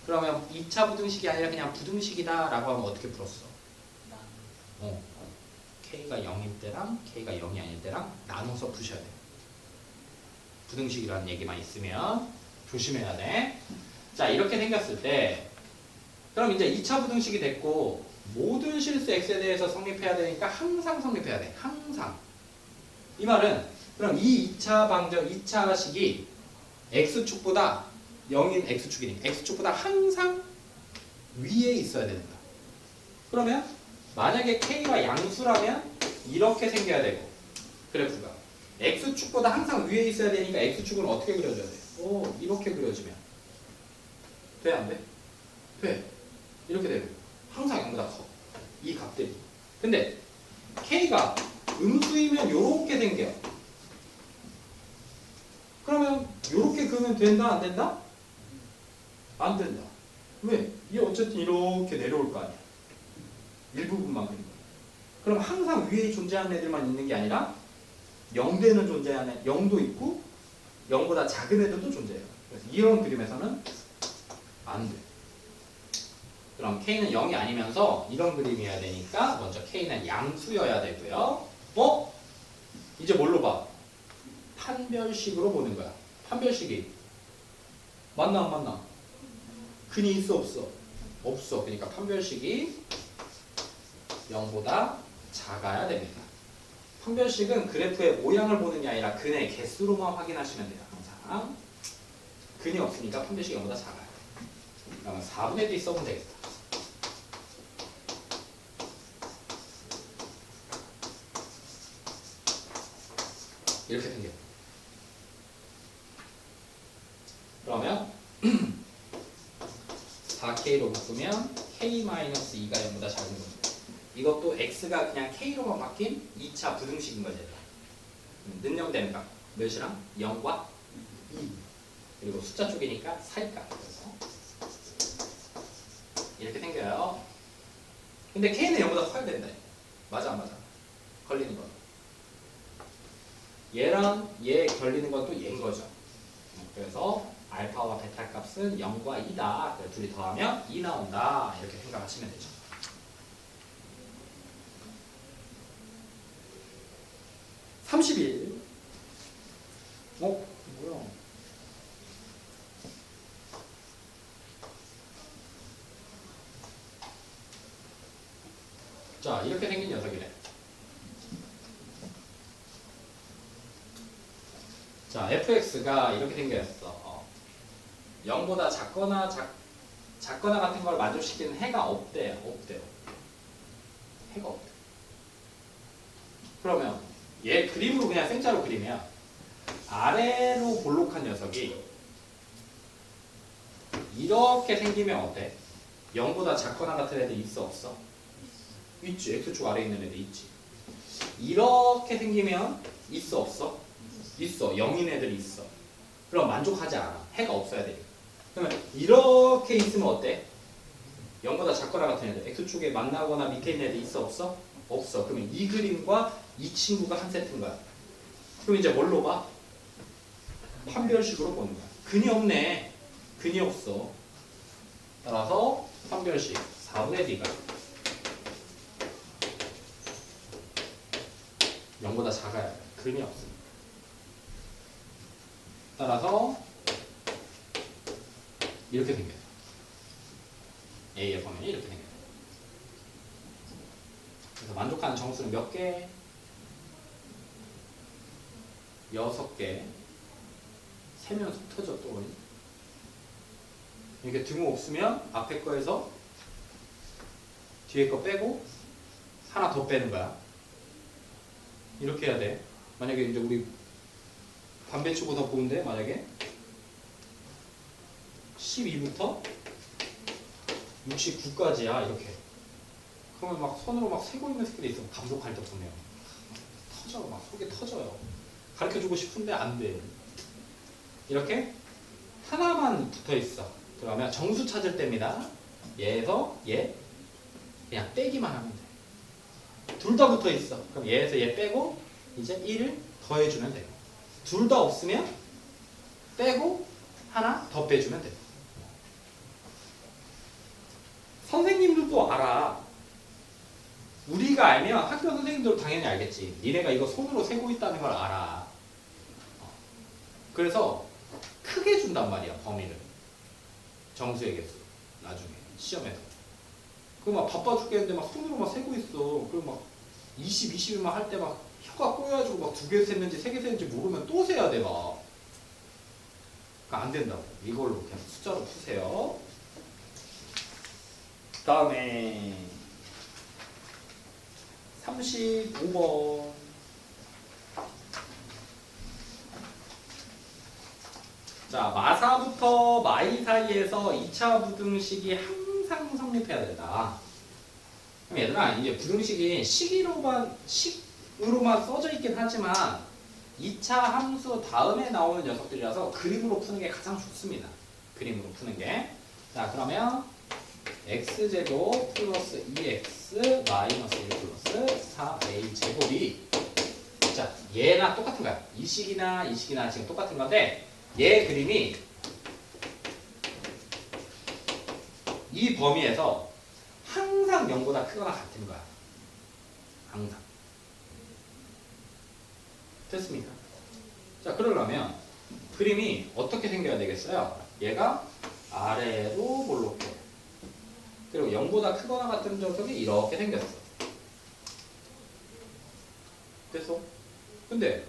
그러면 2차 부등식이 아니라 그냥 부등식이다 라고 하면 어떻게 풀었어? K가 0일 때랑 K가 0이 아닐 때랑 나눠서 푸셔야 돼. 부등식이라는 얘기만 있으면 조심해야 돼. 자, 이렇게 생겼을 때 그럼 이제 2차 부등식이 됐고 모든 실수 x에 대해서 성립해야 되니까 항상 성립해야 돼. 항상. 이 말은 그럼 이 2차 방정 2차식이 x축보다 0인 x축이니까 x축보다 항상 위에 있어야 된다. 그러면 만약에 k가 양수라면 이렇게 생겨야 되고 그래프가 x축보다 항상 위에 있어야 되니까 x축은 어떻게 그려줘야 돼? 이렇게 그려지면 돼? 안 돼? 돼. 이렇게 되면 항상 0보다 커. 이 값들이. 근데 k가 음수이면 요렇게 생겨. 그러면 요렇게 그으면 된다? 안 된다? 안 된다. 왜? 이게 어쨌든 이렇게 내려올 거 아니야. 일부분만 그린 거야. 그럼 항상 위에 존재하는 애들만 있는 게 아니라 0대는 존재하는 0도 있고 0보다 작은 애들도 존재해요. 그래서 이런 그림에서는 안 돼. 그럼 K는 0이 아니면서 이런 그림이어야 되니까 먼저 K는 양수여야 되고요. 이제 뭘로 봐? 판별식으로 보는 거야. 판별식이 맞나 안 맞나? 근이 있어 없어? 없어. 그러니까 판별식이 0보다 작아야 됩니다. 판별식은 그래프의 모양을 보는 게 아니라 근의 개수로만 확인하시면 돼요. 항상. 근이 없으니까 판별식이 0보다 작아요. 그러면 4분의 D 써보면 되겠다. 이렇게 생겨요. 그러면 4K로 바꾸면 K-2가 0보다 작은 겁니다. 이것도 X가 그냥 K로만 바뀐 2차 부등식인 거죠. 능력되는 값 몇이랑? 0과 2. 그리고 숫자 쪽이니까 사이값. 그래서 이렇게 생겨요. 근데 K는 0보다 커야 된다. 맞아 안 맞아? 걸리는 거. 얘랑 얘 걸리는 건 또 얘인 거죠. 그래서 알파와 베타 값은 0과 2다. 둘이 더하면 2 나온다. 이렇게 생각하시면 되죠. (31) 뭐야? 자, 이렇게 생긴 녀석이래. 자, fx가 이렇게 생겼어. 0보다 작거나 같은 걸 만족시키는 해가 없대요. 해가 없대. 그러면 얘 그림으로 그냥 생자로 그리면 아래로 볼록한 녀석이 이렇게 생기면 어때? 0보다 작거나 같은 애들 있어 없어? 있지. x축 아래에 있는 애들 있지. 이렇게 생기면 있어 없어? 있어. 0인 애들이 있어. 그럼 만족하지 않아. 해가 없어야 되니까. 그러면 이렇게 있으면 어때? 0보다 작거나 같은 애들 x축에 만나거나 밑에 있는 애들 있어 없어? 없어. 그러면 이 그림과 이 친구가 한 세트인 거야. 그럼 이제 뭘로 봐? 판별식으로 보는 거야. 근이 없네. 근이 없어. 따라서 판별식 4분의 D가 0보다 작아야 돼. 근이 없습니다. 따라서 이렇게 생겨요. A의 범위는 이렇게 생겨요. 그래서 만족하는 정수는 몇 개? 6개. 세면 속 터져 또. 이렇게 등호 없으면 앞에 거에서 뒤에 거 빼고 하나 더 빼는 거야. 이렇게 해야 돼. 만약에 이제 우리 반배치보다 보는데 만약에 12부터 69까지야 이렇게. 그러면 막 손으로 막 세고 있는 새끼들 있으면 감독할 때 보면 터져. 막 속이 터져요. 가르쳐주고 싶은데 안 돼. 이렇게 하나만 붙어 있어. 그러면 정수 찾을 때입니다. 얘에서 얘 그냥 빼기만 하면 돼. 둘 다 붙어 있어. 그럼 얘에서 얘 빼고 이제 1을 더해주면 돼요. 둘 다 없으면 빼고 하나 더 빼주면 돼요. 선생님들도 알아. 우리가 알면 학교 선생님들도 당연히 알겠지. 니네가 이거 손으로 세고 있다는 걸 알아. 그래서 크게 준단 말이야, 범위를. 정수의 개수. 나중에 시험에서. 그거 막 바빠 죽겠는데 막 손으로 막 세고 있어. 그리고 막 20만 할 때 막 혀가 꼬여가지고 막 2개 셌는지 3개 셌는지 모르면 또 세야 돼, 막. 그러니까 안 된다고. 이걸로 그냥 숫자로 푸세요. 다음에 35번. 자, 마사부터 마이 사이에서 2차 부등식이 항상 성립해야 된다. 그럼 얘들아, 이제 부등식이 식으로만 써져 있긴 하지만 2차 함수 다음에 나오는 녀석들이라서 그림으로 푸는 게 가장 좋습니다. 그림으로 푸는 게. 자, 그러면 x제곱 플러스 2x 마이너스 1 플러스 4a 제곱이, 자, 얘나 똑같은 거야. 이 식이나 지금 똑같은 건데 얘 그림이 이 범위에서 항상 0보다 크거나 같은 거야. 항상. 됐습니까? 자, 그러려면 그림이 어떻게 생겨야 되겠어요? 얘가 아래로 볼록해. 그리고 0보다 크거나 같은 녀석이 이렇게 생겼어. 됐어? 근데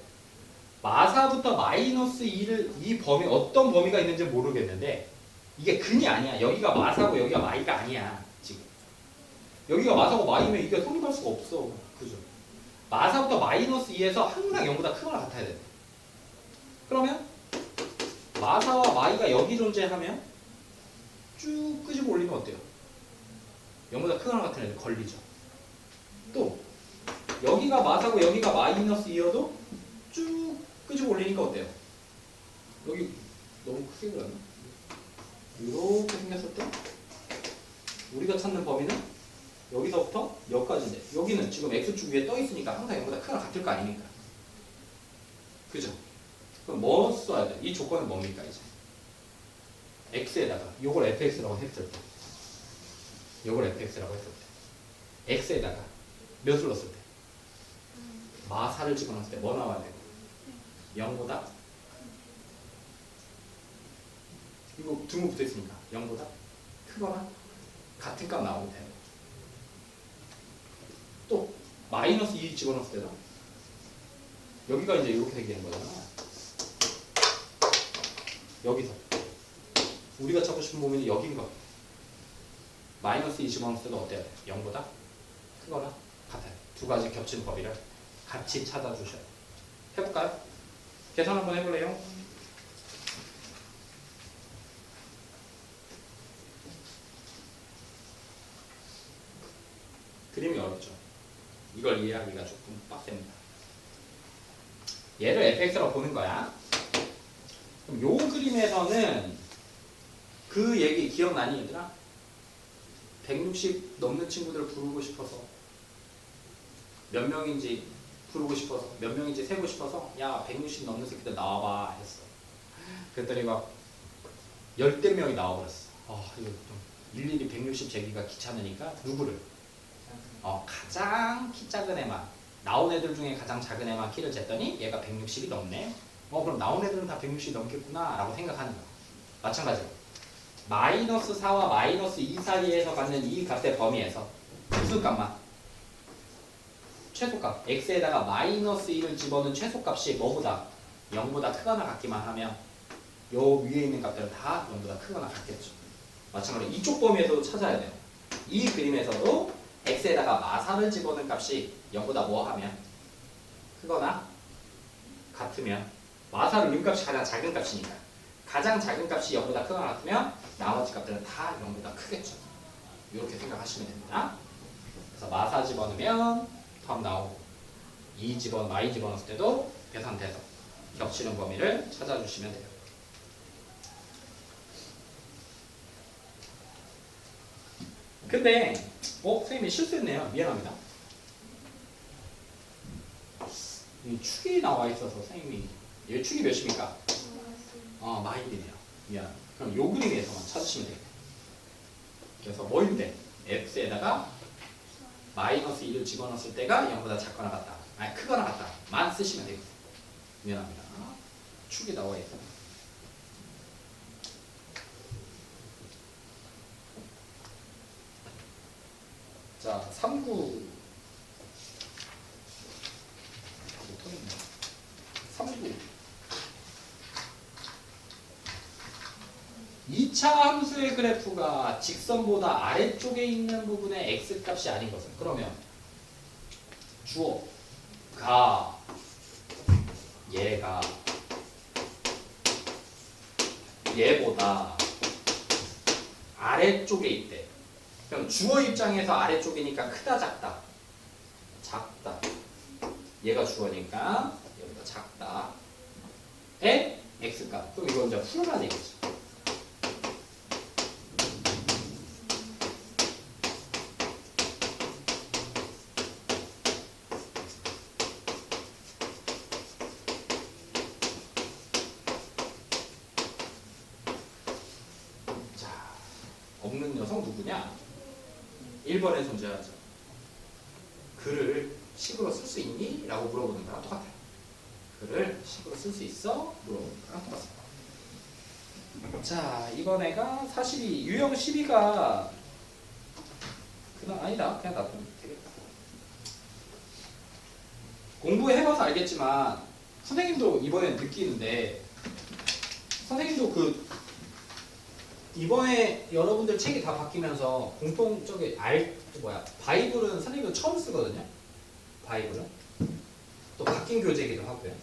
마사부터 마이너스 2를 이 범위 어떤 범위가 있는지 모르겠는데 이게 근이 아니야. 여기가 마사고 여기가 마이가 아니야. 지금 여기가 마사고 마이면 이게 성립할 수가 없어. 그죠? 마사부터 마이너스 2에서 항상 0보다 크거나 같아야 돼. 그러면 마사와 마이가 여기 존재하면 쭉 끄집어 올리면 어때요? 0보다 크거나 같은 애들 걸리죠. 또 여기가 마사고 여기가 마이너스 2여도 쭉 끄집어 올리니까 어때요? 여기 너무 크게 그렸나? 이렇게 생겼을 때 우리가 찾는 범위는 여기서부터 여기까지인데 여기는 지금 x축 위에 떠 있으니까 항상 0보다 크거나 같을 거 아닙니까? 그죠? 그럼 뭐 써야 돼? 이 조건은 뭡니까 이제? x에다가 요걸 fx라고 했을 때 요걸 fx라고 했을 때 x에다가 몇을 넣었을 때? 마사를 집어넣었을 때 뭐 나와야 되고? 0보다? 이거 등호 붙어 있으니까 0보다 크거나 같은 값 나오면 돼요. 또 마이너스 2 집어넣었을 때도 여기가 이제 이렇게 생기는 거잖아. 여기서 우리가 찾고 싶은 범위는 여긴 거. 마이너스 2 집어넣었을 때도 어때요? 0보다 크거나 같아요. 두 가지 겹치는 범위를 같이 찾아주셔요. 해볼까요? 계산 한번 해볼래요? 그림이 어렵죠. 이걸 이해하기가 조금 빡셉니다. 얘를 fx라고 보는 거야. 그럼 요 그림에서는 그 얘기 기억나니 얘들아? 160 넘는 친구들 부르고 싶어서 몇 명인지 부르고 싶어서 몇 명인지 세고 싶어서 야 160 넘는 새끼들 나와봐 했어. 그랬더니 막 열댓 명이 나와버렸어. 이거 좀 일일이 160 재기가 귀찮으니까 누구를? 가장 키 작은 애만 나온 애들 중에 가장 작은 애만 키를 쟀더니 얘가 160이 넘네. 그럼 나온 애들은 다 160이 넘겠구나 라고 생각하는 거야. 마찬가지로 마이너스 4와 마이너스 2 사이에서 갖는 이 값의 범위에서 무슨 값만? 최소값 x에다가 마이너스 1을 집어넣은 최소값이 뭐보다? 0보다 크거나 같기만 하면 요 위에 있는 값들은 다 0보다 크거나 같겠죠. 마찬가지로 이쪽 범위에서도 찾아야 돼요. 이 그림에서도 x에다가 마사를 집어넣은 값이 0보다 뭐 하면? 크거나 같으면 마사를 값이 가장 작은 값이니까 가장 작은 값이 0보다 크거나 같으면 나머지 값들은 다 0보다 크겠죠. 이렇게 생각하시면 됩니다. 그래서 마사 집어넣으면 텀 나오고 마이 집어넣었을 때도 계산돼서 겹치는 범위를 찾아주시면 돼요. 근데 선생님이 실수했네요. 미안합니다. 이 축이 나와 있어서 선생님이 얘 축이 몇입니까? 마이이네요. 미안. 그럼 요 그림에서만 찾으시면 돼요. 그래서 뭐인데 x에다가 마이너스 1을 집어넣었을 때가 0보다 작거나 같다. 크거나 같다. 만 쓰시면 되겠어요. 미안합니다. 축이 나와 있어. 자, 3구 3구 2차 함수의 그래프가 직선보다 아래쪽에 있는 부분의 x값이 아닌 것은 그러면 주어 가 얘가 얘보다 아래쪽에 있대. 그럼 주어 입장에서 아래쪽이니까 크다 작다? 작다. 얘가 주어니까 얘보다 작다. 에 x값. 그럼 이거 이제 풀어라 얘기지. 없는 녀석 누구냐? 1번에 존재하죠. 글을 식으로 쓸 수 있니? 라고 물어보는 거랑 똑같아요. 글을 식으로 쓸 수 있어? 물어보는 거랑 똑같습니다. 자, 이번 애가 사실 유형 12가 아니다. 그냥 놔두면 되겠다. 공부해봐서 알겠지만 선생님도 이번에 느끼는데 선생님도 이번에 여러분들 책이 다 바뀌면서 공통적인 바이블은 선생님도 처음 쓰거든요. 바이블은 또 바뀐 교재이기도 하고요.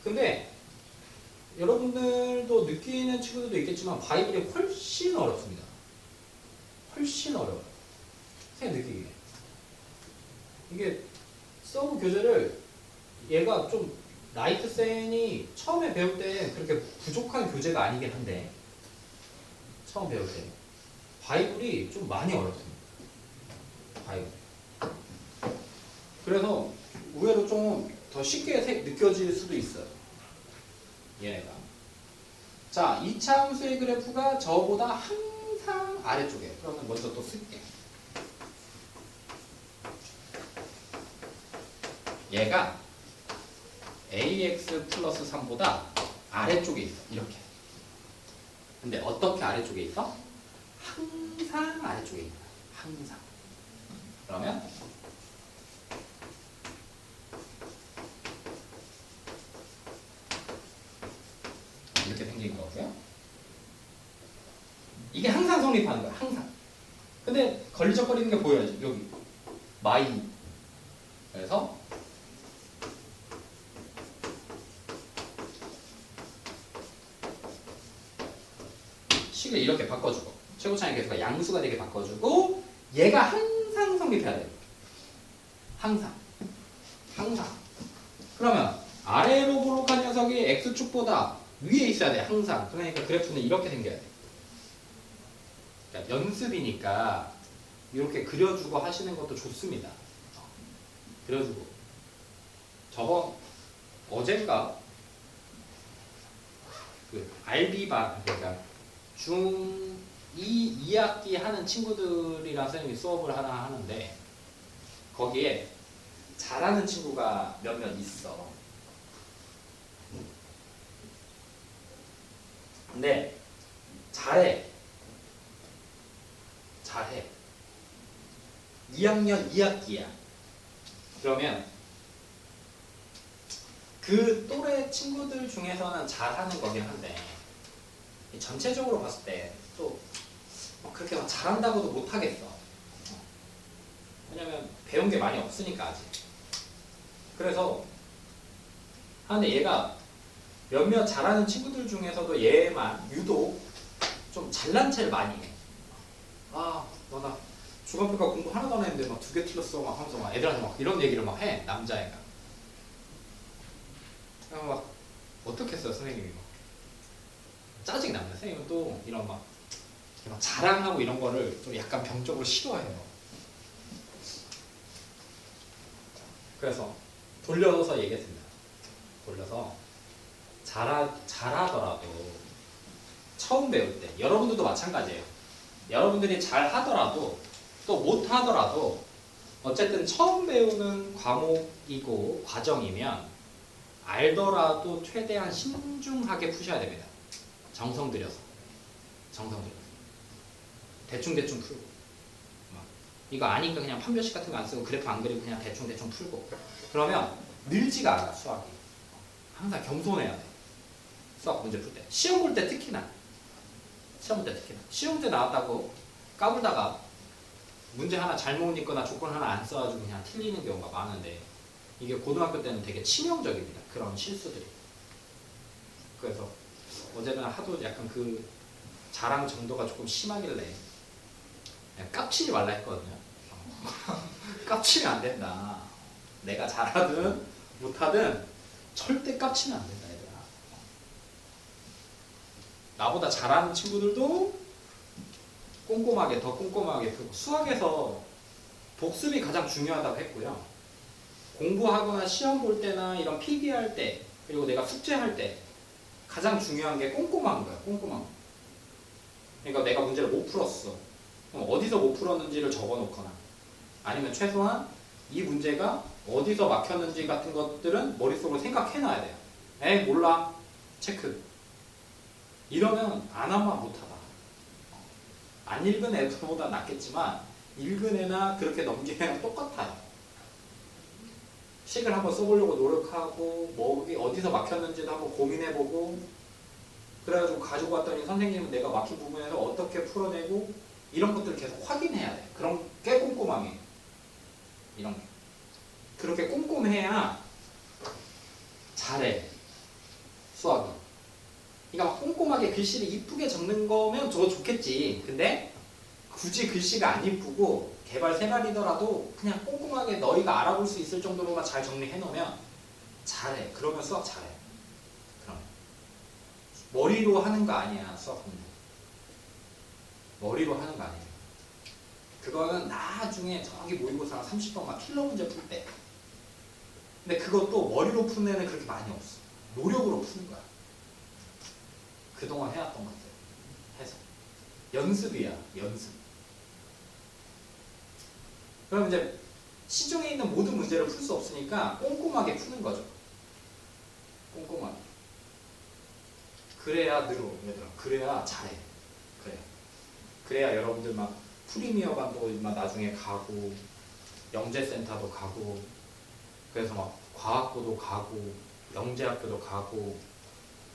근데 여러분들도 느끼는 친구들도 있겠지만 바이블이 훨씬 어렵습니다. 훨씬 어려워요. 선생님 느끼기에 이게 서브 교재를 얘가 좀 나이트센이 처음에 배울 때 그렇게 부족한 교재가 아니긴 한데 처음 배울 때 바이블이 좀 많이 어렵습니다. 바이블. 그래서 의외로 좀 더 쉽게 느껴질 수도 있어요. 얘네가. 자, 2차 함수의 그래프가 저보다 항상 아래쪽에. 그러면 먼저 또 쓸게. 얘가 ax 플러스 3보다 아래쪽에 있어. 이렇게. 근데 어떻게 아래쪽에 있어? 항상 아래쪽에 있다. 항상. 그러면 이렇게 생긴 거고요. 이게 항상 성립하는 거야. 항상. 근데 걸리적거리는 게 보여야지. 여기 마이. 그래서 식을 이렇게 바꿔주고 최고차의 계수가 양수가 되게 바꿔주고 얘가 항상 성립해야 돼요. 항상. 그러면 아래로 볼록한 녀석이 x축보다 위에 있어야 돼 항상. 그러니까 그래프는 이렇게 생겨야 돼. 그러니까 연습이니까 이렇게 그려주고 하시는 것도 좋습니다. 그려주고. 저번 어젠가 그 RB반 그러니까 중2 2학기 하는 친구들이랑 선생님이 수업을 하나 하는데 거기에 잘하는 친구가 몇몇 있어. 근데 잘해. 2학년 2학기야. 그러면 그 또래 친구들 중에서는 잘하는 거긴 한데 전체적으로 봤을 때 또 그렇게 막 잘한다고도 못하겠어. 왜냐면 배운 게 많이 없으니까 아직. 그래서 근데 얘가 몇몇 잘하는 친구들 중에서도 얘만 유독 좀 잘난 체를 많이 해. 아, 나 중간평가 공부 하나도 안 했는데 막 2개 틀렸어 막 하면서 막 애들한테 막 이런 얘기를 막 해. 남자애가. 막 어떻게 했어요 선생님이 막 짜증 납니다. 선생님은 또 이런 막 자랑하고 이런 거를 좀 약간 병적으로 싫어해요. 그래서 돌려서 얘기했습니다. 돌려서 잘하더라도 처음 배울 때 여러분들도 마찬가지예요. 여러분들이 잘하더라도 또 못하더라도 어쨌든 처음 배우는 과목이고 과정이면 알더라도 최대한 신중하게 푸셔야 됩니다. 정성 들여서 대충 풀고 이거 아니까 그냥 판별식 같은 거 안 쓰고 그래프 안 그리고 그냥 대충 풀고 그러면 늘지가 않아. 수학이 항상 겸손해야 돼. 수학 문제 풀 때 시험 볼 때 특히나 시험 문제 나왔다고 까불다가 문제 하나 잘못 읽거나 조건 하나 안 써가지고 그냥 틀리는 경우가 많은데 이게 고등학교 때는 되게 치명적입니다. 그런 실수들이. 그래서 어제는 하도 약간 그 자랑 정도가 조금 심하길래 그냥 깝치지 말라 했거든요. 깝치면 안 된다. 내가 잘하든 못하든 절대 깝치면 안 된다 얘들아. 나보다 잘하는 친구들도 꼼꼼하게 더 꼼꼼하게 수학에서 복습이 가장 중요하다고 했고요. 공부하거나 시험 볼 때나 이런 필기할 때 그리고 내가 숙제할 때 가장 중요한 게 꼼꼼한 거야. 꼼꼼한 거. 그러니까 내가 문제를 못 풀었어. 그럼 어디서 못 풀었는지를 적어놓거나 아니면 최소한 이 문제가 어디서 막혔는지 같은 것들은 머릿속으로 생각해놔야 돼요. 에이 몰라. 체크. 이러면 안 하면 못하다. 안 읽은 애들보다 낫겠지만 읽은 애나 그렇게 넘기는 애랑 똑같아요. 식을 한번 써보려고 노력하고 뭐 어디서 막혔는지도 한번 고민해보고 그래가지고 가지고 왔더니 선생님은 내가 막힌 부분에서 어떻게 풀어내고 이런 것들을 계속 확인해야 돼. 그런 게 꼼꼼하게 이런 게 그렇게 꼼꼼해야 잘해 수학이. 그러니까 막 꼼꼼하게 글씨를 이쁘게 적는 거면 저거 좋겠지. 근데 굳이 글씨가 안 이쁘고 개발 생활이더라도 그냥 꼼꼼하게 너희가 알아볼 수 있을 정도로만 잘 정리해 놓으면 잘해. 그러면 수학 잘해. 그럼 머리로 하는 거 아니야 수학 공부. 머리로 하는 거 아니에요. 그거는 나중에 저기 모의고사 30번 막 킬러 문제 풀 때. 근데 그것도 머리로 푸는 애는 그렇게 많이 없어. 노력으로 푸는 거야. 그동안 해왔던 것들 해서 연습이야. 연습. 그럼 이제 시중에 있는 모든 문제를 풀 수 없으니까 꼼꼼하게 푸는 거죠. 꼼꼼하게. 그래야 늘어. 얘들아. 그래야 잘해. 그래야 여러분들 막 프리미어반도 막 나중에 가고 영재센터도 가고 그래서 막 과학고도 가고 영재학교도 가고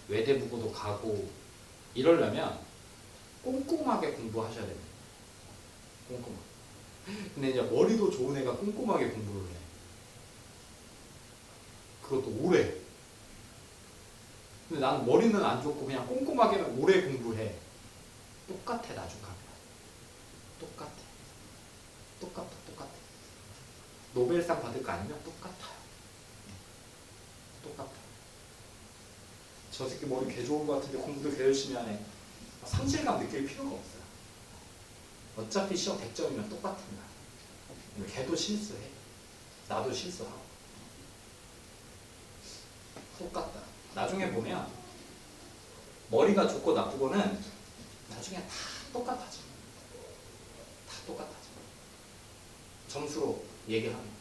외대부고도 가고 이러려면 꼼꼼하게 공부하셔야 됩니다. 꼼꼼하게. 근데 이제 머리도 좋은 애가 꼼꼼하게 공부를 해. 그것도 오래. 근데 나는 머리는 안 좋고 그냥 꼼꼼하게만 오래 공부해. 똑같아 나중 가면. 똑같아. 노벨상 받을 거 아니면 똑같아요. 똑같아. 저 새끼 머리 개 좋은 것 같은데 공부도 개 열심히 하네. 상실감 느낄 필요가 없어요. 어차피 시험 100점이면 똑같은 거야. 걔도 실수해. 나도 실수하고. 똑같다. 나중에 보면 머리가 좋고 나쁘고는 나중에 다 똑같아져. 다 똑같아져. 점수로 얘기하면.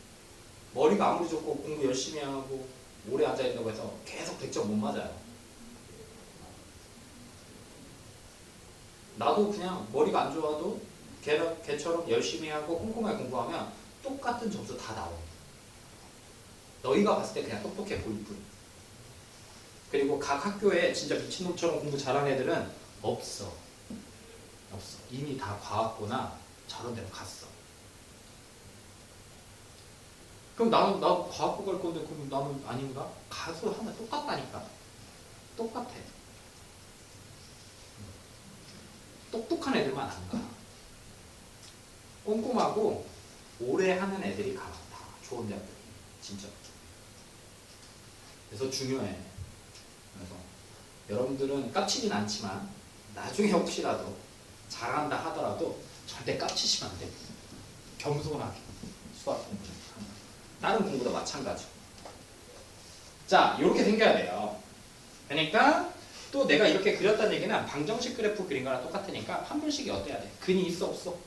머리가 아무리 좋고 공부 열심히 하고 오래 앉아있다고 해서 계속 100점 못 맞아요. 나도 그냥 머리가 안 좋아도 걔처럼 열심히 하고 꼼꼼하게 공부하면 똑같은 점수 다 나와. 너희가 봤을 때 그냥 똑똑해 보일 뿐. 그리고 각 학교에 진짜 미친놈처럼 공부 잘하는 애들은 없어. 이미 다 과학고나 저런 데로 갔어. 그럼 나도 과학고 갈 건데 그럼 나는 아닌가? 가서 하면 똑같다니까. 똑같아. 똑똑한 애들만 안 가. 꼼꼼하고 오래 하는 애들이 가. 다 좋은 대학들. 진짜. 그래서 중요해. 그래서 여러분들은 깝치진 않지만 나중에 혹시라도 잘한다 하더라도 절대 깝치시면 안 돼. 겸손하게 수학 공부. 다른 공부도 마찬가지. 자, 이렇게 생겨야 돼요. 그러니까 또 내가 이렇게 그렸다는 얘기는 방정식 그래프 그린 거랑 똑같으니까 판별식이 어때야 돼? 근이 있어 없어?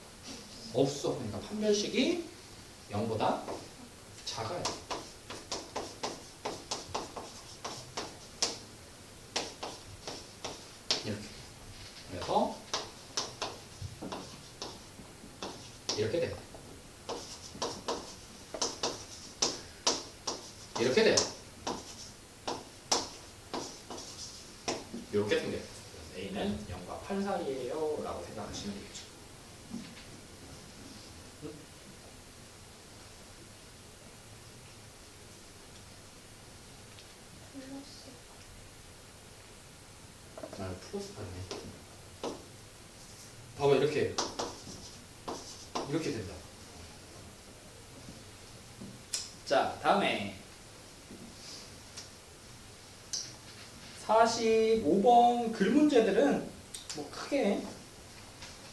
없어. 그러니까 판별식이 0보다 작아야 돼. 이렇게. 그래서 이렇게 돼요. 이렇게 돼요. 이렇게 생겨요. A는 0과 8 사이에요 라고 생각하시면 되겠죠. 플러스 8이네. 봐봐, 이렇게 된다. 자, 다음에 45번 글 문제들은 뭐 크게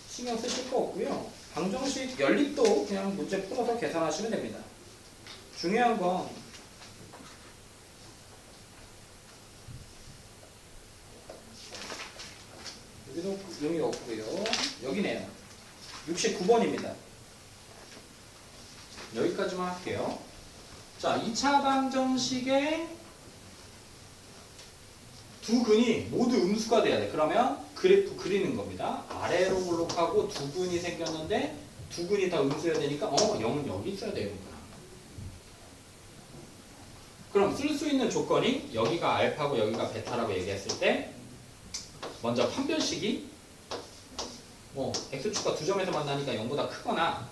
신경 쓰실 거 없고요. 방정식 연립도 그냥 문제 풀어서 계산하시면 됩니다. 중요한 건 여기도 의미가 없고요. 여기네요. 69번입니다. 여기까지만 할게요. 자, 2차 방정식의 두 근이 모두 음수가 돼야 돼. 그러면 그래프 그리는 겁니다. 아래로 볼록하고 두 근이 생겼는데 두 근이 다 음수여야 되니까 0은 여기 있어야 되는구나. 그럼 쓸 수 있는 조건이 여기가 알파고 여기가 베타라고 얘기했을 때 먼저 판별식이 x축과 두 점에서 만나니까 0보다 크거나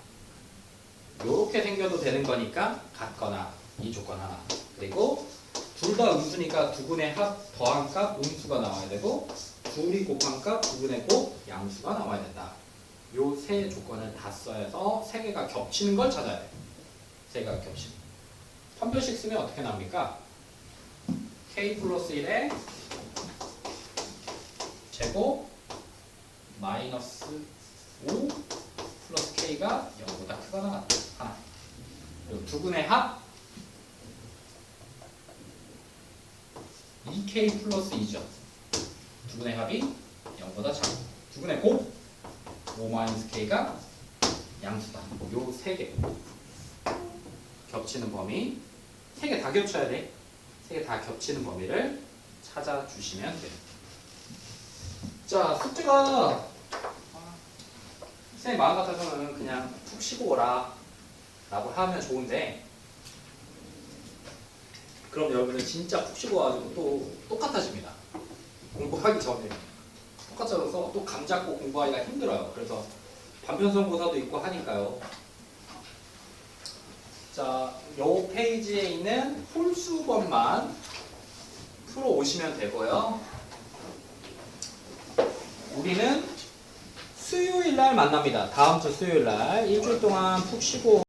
이렇게 생겨도 되는 거니까 같거나 이 조건 하나. 그리고 둘 다 음수니까 두 근의 합 더한 값 음수가 나와야 되고 둘이 곱한 값 두 근의 곱 양수가 나와야 된다. 요 세 조건을 다 써서 세 개가 겹치는 걸 찾아야 돼. 세 개가 겹치는. 판별식 쓰면 어떻게 나옵니까? k 플러스 1의 제곱 마이너스 5 플러스 k가 0보다 크거나 같다. 하나. 그리고 두 근의 합 2k 플러스 2죠. 두 근의 합이 0보다 작고 두 근의 곱 5 마이너스 k가 양수다. 요 세 개 겹치는 범위 세 개 다 겹쳐야 돼. 세 개 다 겹치는 범위를 찾아주시면 돼요. 자, 숙제가 선생님 마음 같아서는 그냥 푹 쉬고 오라 라고 하면 좋은데 그럼 여러분들 진짜 푹 쉬고 와가지고 또 똑같아집니다. 공부하기 전에 똑같아져서 또 감 잡고 공부하기가 힘들어요. 그래서 반편성고사도 있고 하니까요. 자, 요 페이지에 있는 홀수번만 풀어 오시면 되고요. 우리는 수요일 날 만납니다. 다음 주 수요일 날 일주일 동안 푹 쉬고